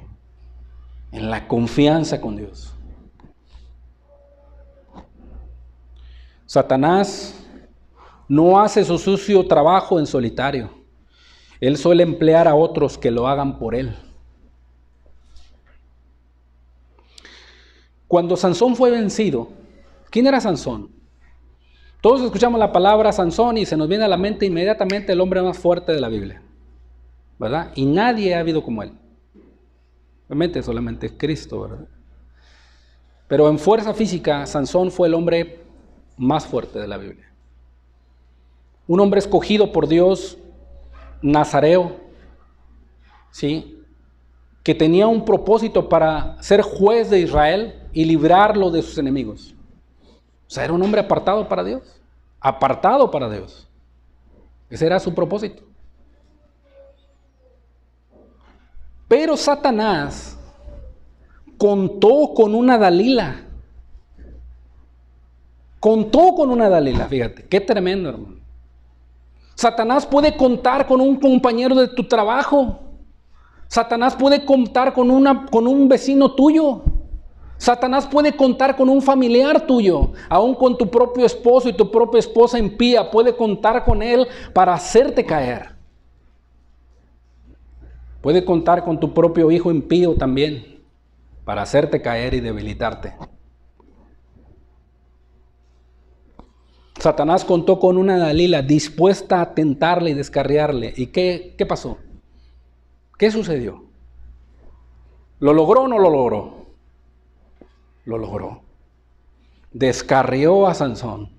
en la confianza con Dios. Satanás no hace su sucio trabajo en solitario. Él suele emplear a otros que lo hagan por él. Cuando Sansón fue vencido, ¿quién era Sansón? Todos escuchamos la palabra Sansón y se nos viene a la mente inmediatamente el hombre más fuerte de la Biblia, ¿verdad? Y nadie ha habido como él. Obviamente solamente Cristo, ¿verdad? Pero en fuerza física, Sansón fue el hombre más fuerte de la Biblia. Un hombre escogido por Dios, nazareo, ¿sí? Que tenía un propósito para ser juez de Israel y librarlo de sus enemigos. O sea, era un hombre apartado para Dios. Apartado para Dios. Ese era su propósito. Pero Satanás contó con una Dalila. Fíjate, qué tremendo, hermano. Satanás puede contar con un compañero de tu trabajo. Satanás puede contar con un vecino tuyo. Satanás puede contar con un familiar tuyo, aún con tu propio esposo y tu propia esposa impía, puede contar con él para hacerte caer. Puede contar con tu propio hijo impío también, para hacerte caer y debilitarte. Satanás contó con una Dalila dispuesta a tentarle y descarriarle. ¿Y qué pasó? ¿Qué sucedió? ¿Lo logró o no lo logró? Lo logró. Descarrió a Sansón.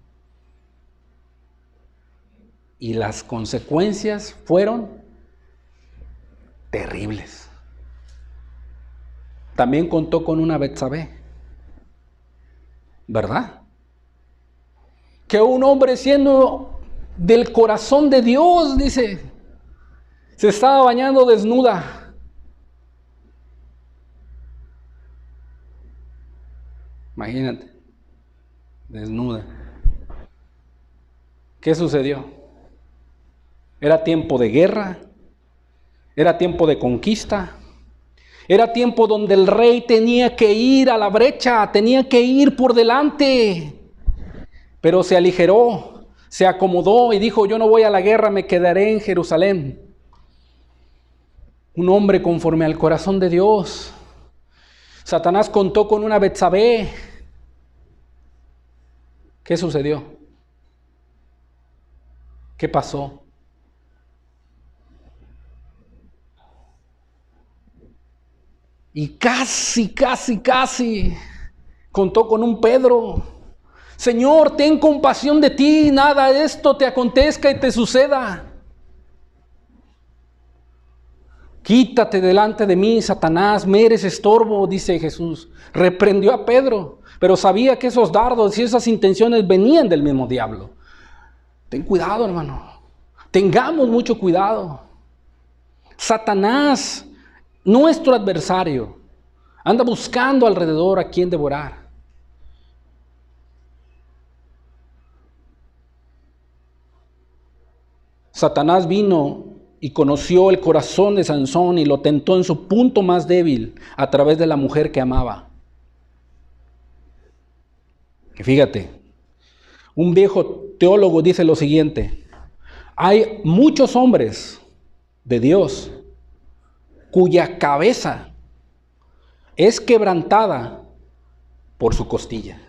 Y las consecuencias fueron terribles. También contó con una Betsabé, ¿verdad? Que un hombre siendo del corazón de Dios, dice, se estaba bañando desnuda. Imagínate, desnuda. ¿Qué sucedió? Era tiempo de guerra, era tiempo de conquista, era tiempo donde el rey tenía que ir a la brecha, tenía que ir por delante, pero se aligeró, se acomodó y dijo: yo no voy a la guerra, me quedaré en Jerusalén. Un hombre conforme al corazón de Dios. Satanás contó con una Betsabé. ¿Qué sucedió? ¿Qué pasó? Y casi contó con un Pedro. Señor, ten compasión de ti, nada de esto te acontezca y te suceda. Quítate delante de mí, Satanás, me eres estorbo, dice Jesús. Reprendió a Pedro, pero sabía que esos dardos y esas intenciones venían del mismo diablo. Ten cuidado, hermano. Tengamos mucho cuidado. Satanás, nuestro adversario, anda buscando alrededor a quien devorar. Satanás vino y conoció el corazón de Sansón y lo tentó en su punto más débil a través de la mujer que amaba. Y fíjate, un viejo teólogo dice lo siguiente: hay muchos hombres de Dios cuya cabeza es quebrantada por su costilla.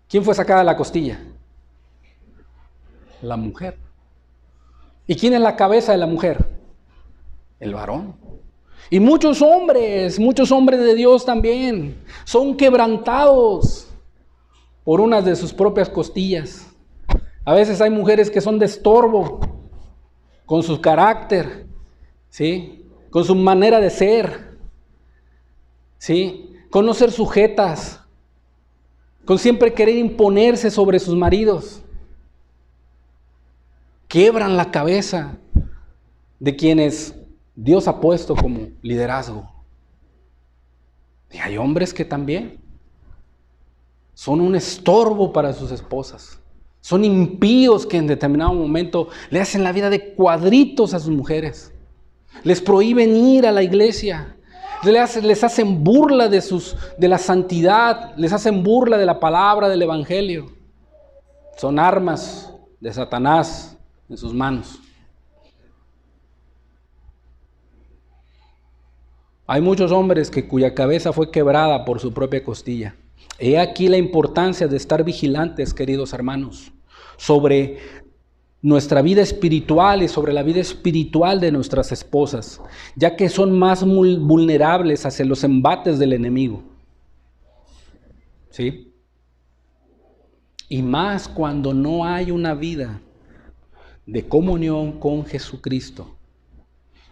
¿Quién fue sacada de la costilla? La mujer. ¿Y quién es la cabeza de la mujer? El varón. Y muchos hombres de Dios también, son quebrantados por unas de sus propias costillas. A veces hay mujeres que son de estorbo con su carácter, ¿sí? Con su manera de ser, ¿sí? Con no ser sujetas, con siempre querer imponerse sobre sus maridos. Quiebran la cabeza de quienes Dios ha puesto como liderazgo. Y hay hombres que también son un estorbo para sus esposas. Son impíos que en determinado momento le hacen la vida de cuadritos a sus mujeres. Les prohíben ir a la iglesia. Les hacen burla de la santidad. Les hacen burla de la palabra del evangelio. Son armas de Satanás en sus manos. Hay muchos hombres cuya cabeza fue quebrada por su propia costilla. He aquí la importancia de estar vigilantes, queridos hermanos, sobre nuestra vida espiritual y sobre la vida espiritual de nuestras esposas, ya que son más vulnerables hacia los embates del enemigo. ¿Sí? Y más cuando no hay una vida de comunión con Jesucristo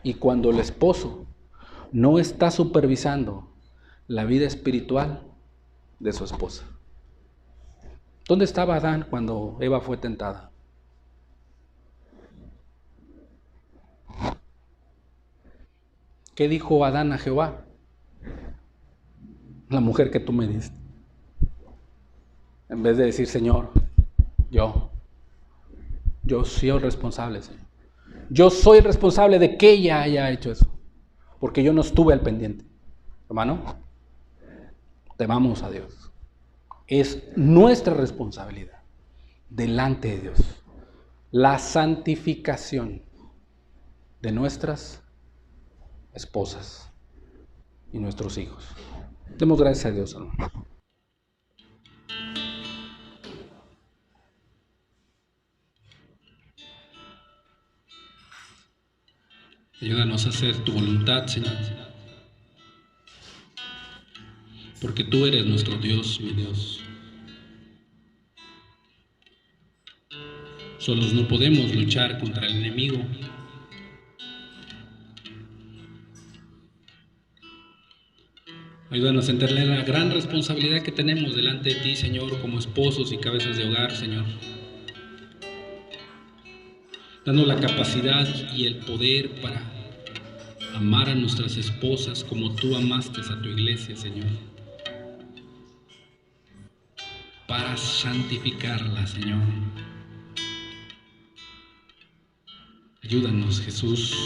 y cuando el esposo no está supervisando la vida espiritual de su esposa. ¿Dónde estaba Adán cuando Eva fue tentada? ¿Qué dijo Adán a Jehová? La mujer que tú me diste. En vez de decir, Señor, yo soy el responsable, Señor. Yo soy el responsable de que ella haya hecho eso, porque yo no estuve al pendiente. Hermano, temamos a Dios. Es nuestra responsabilidad delante de Dios la santificación de nuestras esposas y nuestros hijos. Demos gracias a Dios, hermano. Ayúdanos a hacer tu voluntad, Señor, porque tú eres nuestro Dios, mi Dios. Solos no podemos luchar contra el enemigo. Ayúdanos a entender la gran responsabilidad que tenemos delante de ti, Señor, como esposos y cabezas de hogar, Señor. Danos la capacidad y el poder para amar a nuestras esposas como tú amaste a tu iglesia, Señor. Para santificarla, Señor. Ayúdanos, Jesús,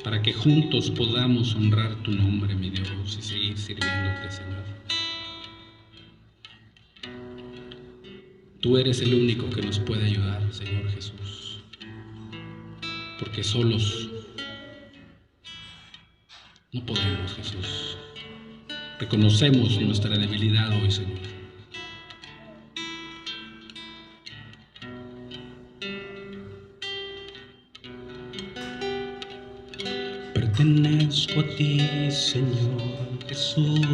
para que juntos podamos honrar tu nombre, mi Dios, y seguir sirviéndote, Señor. Tú eres el único que nos puede ayudar, Señor Jesús, porque solos no podemos, Jesús. Reconocemos nuestra debilidad hoy, Señor. Pertenezco a ti, Señor Jesús,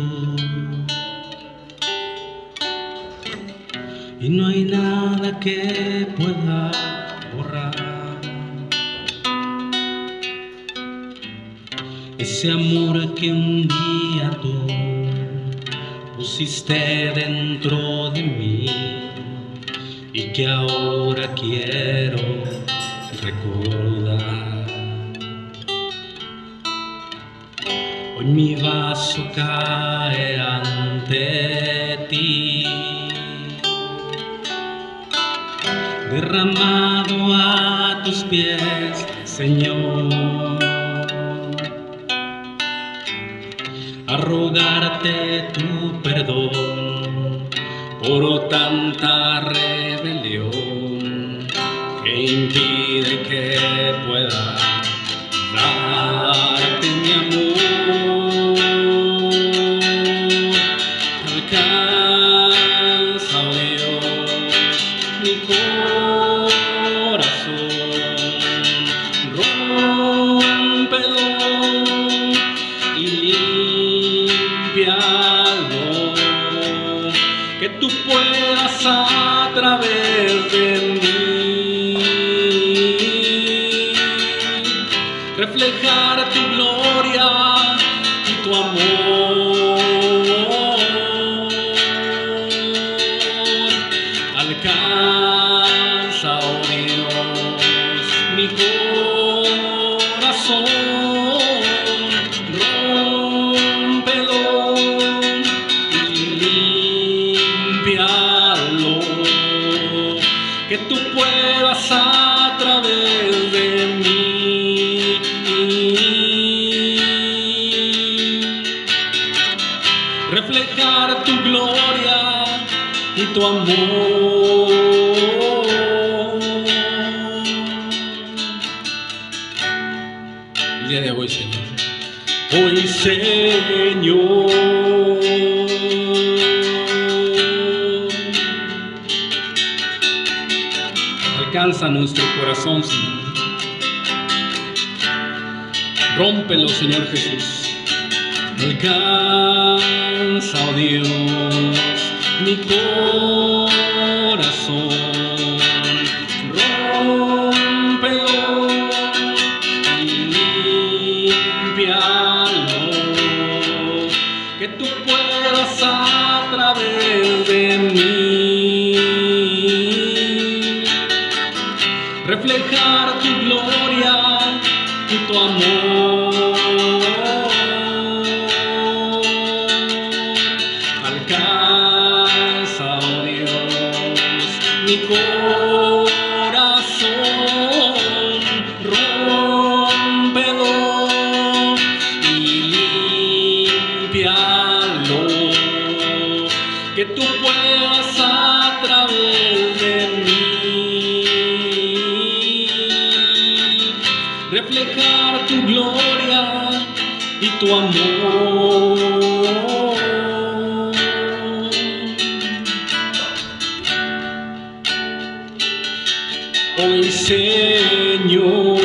y no hay nada que pueda borrar ese amor que un día tú pusiste dentro de mí y que ahora quiero recordar. Hoy mi vaso cae ante ti, derramado a tus pies, Señor, a rogarte tu perdón por tanta rebelión que impide que pueda darte mi amor. Alcanza, oh Dios, mi corazón, rómpelo y límpialo, que tú puedas a través de mí reflejar tu gloria y tu amor. Alcanza, oh Dios, mi corazón, rómpelo y límpialo, que tú puedas a través de mí reflejar tu gloria y tu amor. El día de hoy, Señor. Hoy, Señor, alcanza nuestro corazón, Señor. Rómpelo, Señor Jesús. Alcanza, oh Dios, mi corazón, rómpelo y límpialo, que tú puedas a través de mí reflejar tu gloria y tu amor. Alcanza, oh Dios, mi corazón, rómpelo y límpialo, que tú puedas a través de mí reflejar tu gloria y tu amor. Hoy, Señor,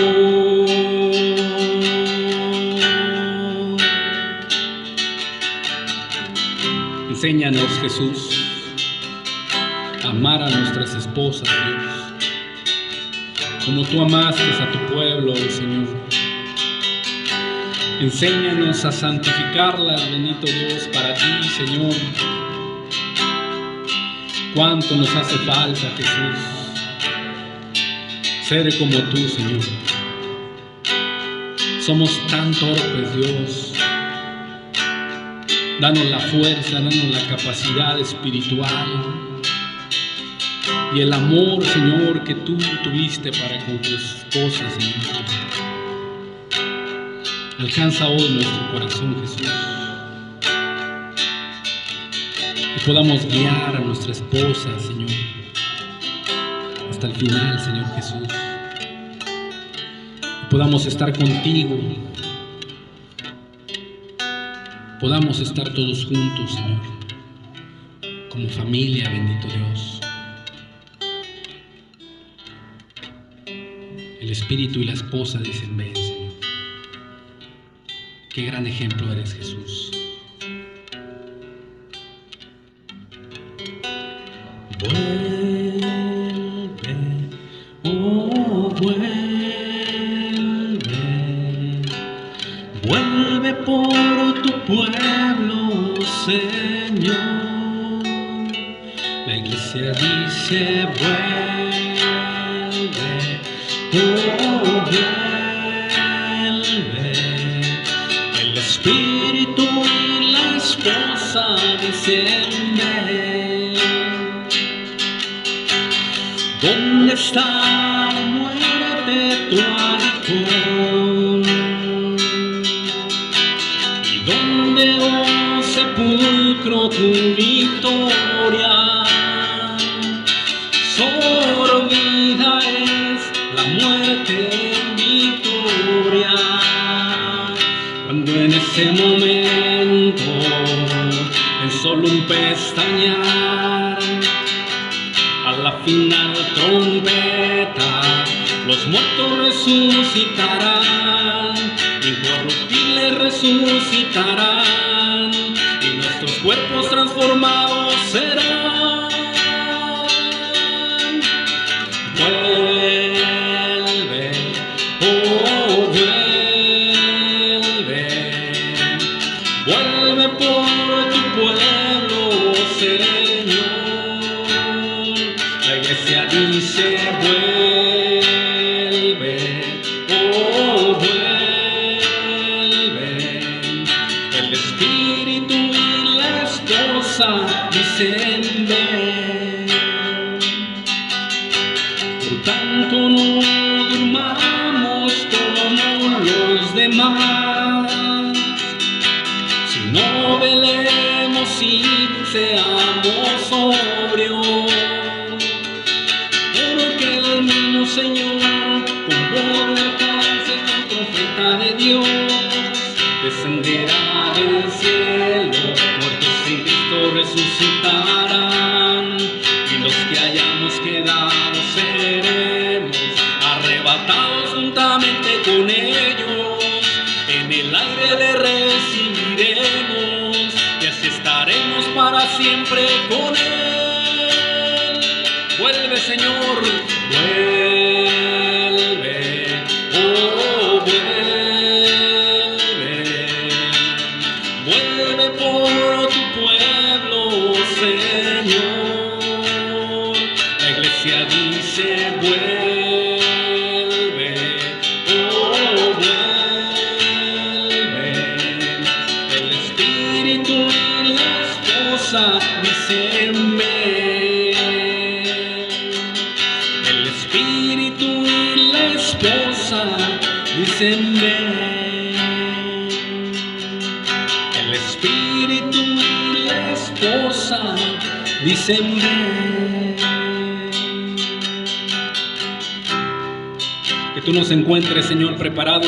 enséñanos, Jesús, a amar a nuestras esposas, Dios, como tú amaste a tu pueblo, Señor. Enséñanos a santificarlas, bendito Dios, para ti, Señor. Cuánto nos hace falta, Jesús, ser como tú, Señor. Somos tan torpes, Dios. Danos la fuerza, danos la capacidad espiritual y el amor, Señor, que tú tuviste para con tu esposa, Señor. Alcanza hoy nuestro corazón, Jesús, y podamos guiar a nuestra esposa, Señor, hasta el final, Señor Jesús. Y podamos estar contigo, podamos estar todos juntos, Señor, como familia, bendito Dios. El espíritu y la esposa dicen: ven, Señor. Qué gran ejemplo eres, Jesús. Vuelve, oh vuelve, vuelve. Vuelve por tu pueblo, Señor. La iglesia dice vuelve, oh vuelve. El espíritu y la esposa dicen ven. ¿Dónde está, muerte, tu aguijón? ¿Y dónde, oh sepulcro, tu victoria? Sorbida es la muerte en victoria. Cuando en ese momento, en solo un pestañear, a la final trompeta, los muertos resucitarán, incorruptibles resucitarán, y nuestros cuerpos transformados serán. Vuelve, oh vuelve, vuelve por tu pueblo, Señor. La iglesia dice vuelve, oh vuelve. El espíritu y la esposa dicen ven. Por tanto no durmamos como los demás, sino velemos y seamos sobrios. Porque el mismo Señor, con voz de arcángel, con trompeta de Dios, descenderá del cielo. Muertos en Cristo resucitarán, y los que hayamos quedado seremos arrebatados juntamente con ellos. En el aire le recibiremos, y así estaremos para siempre con Él. Vuelve, Señor, vuelve, oh vuelve, vuelve por tu pueblo, Señor. La iglesia dice vuelve, oh vuelve. El espíritu y la esposa dicen ven. El espíritu y la esposa dicen ven. El espíritu y la esposa dicen ven. Que tú nos encuentres, Señor, preparados,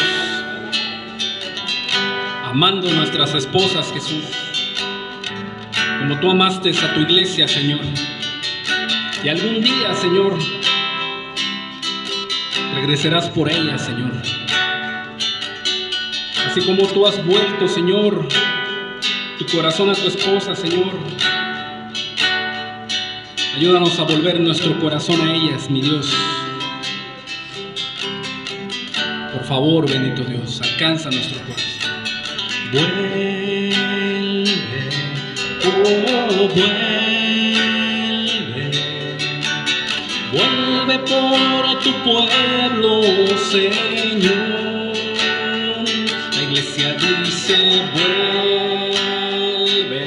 amando a nuestras esposas, Jesús, como tú amaste a tu iglesia, Señor. Y algún día, Señor, regresarás por ella, Señor. Así como tú has vuelto, Señor, tu corazón a tu esposa, Señor, ayúdanos a volver nuestro corazón a ellas, mi Dios. Por favor, bendito Dios, alcanza nuestro corazón. Vuelve, oh vuelve, vuelve por tu pueblo, Señor. La iglesia dice vuelve,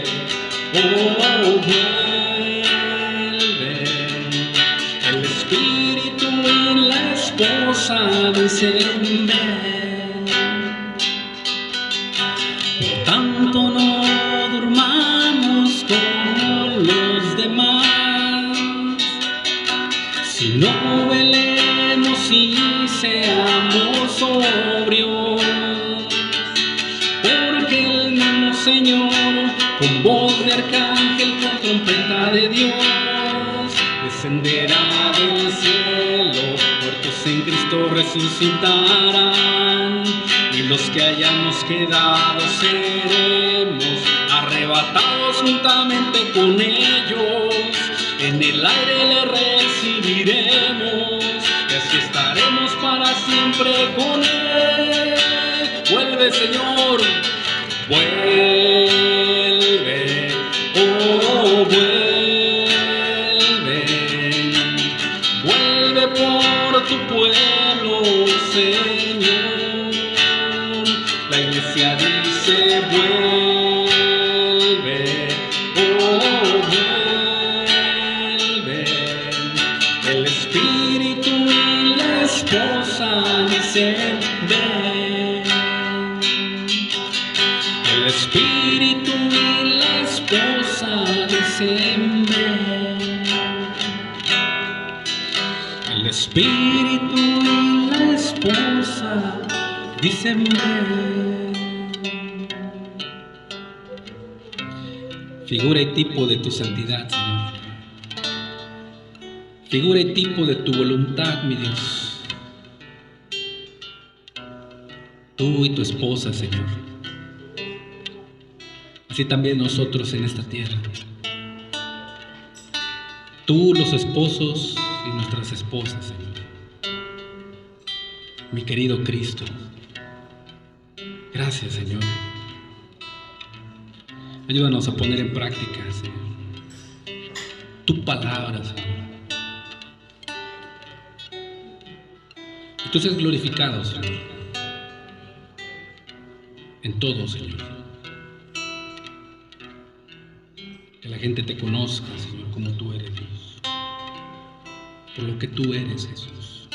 oh vuelve. El espíritu y la esposa dicen ven. Por tanto no durmamos como los demás, sino velemos y seamos sobrios. Porque el mismo Señor, con voz de arcángel, con trompeta de Dios, descenderá del cielo. Muertos en Cristo resucitarán, y los que hayamos quedado seremos arrebatados juntamente con ellos. En el aire le recibiremos, y así estaremos para siempre con Él. Vuelve, Señor, dicen ven. El espíritu y la esposa dicen ven. El espíritu y la esposa dicen ven. Figura y tipo de tu santidad, Señor. Figura y tipo de tu voluntad, mi Dios. Tú y tu esposa, Señor. Así también nosotros en esta tierra. Tú, los esposos y nuestras esposas, Señor. Mi querido Cristo. Gracias, Señor. Ayúdanos a poner en práctica, Señor, tu palabra, Señor. Y tú seas glorificado, Señor, en todo, Señor. Que la gente te conozca, Señor, como tú eres, Dios. Por lo que tú eres, Jesús.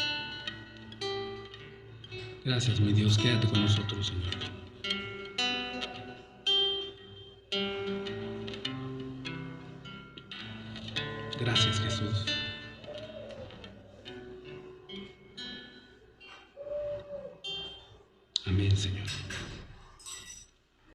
Gracias, mi Dios. Quédate con nosotros, Señor. Gracias, Jesús.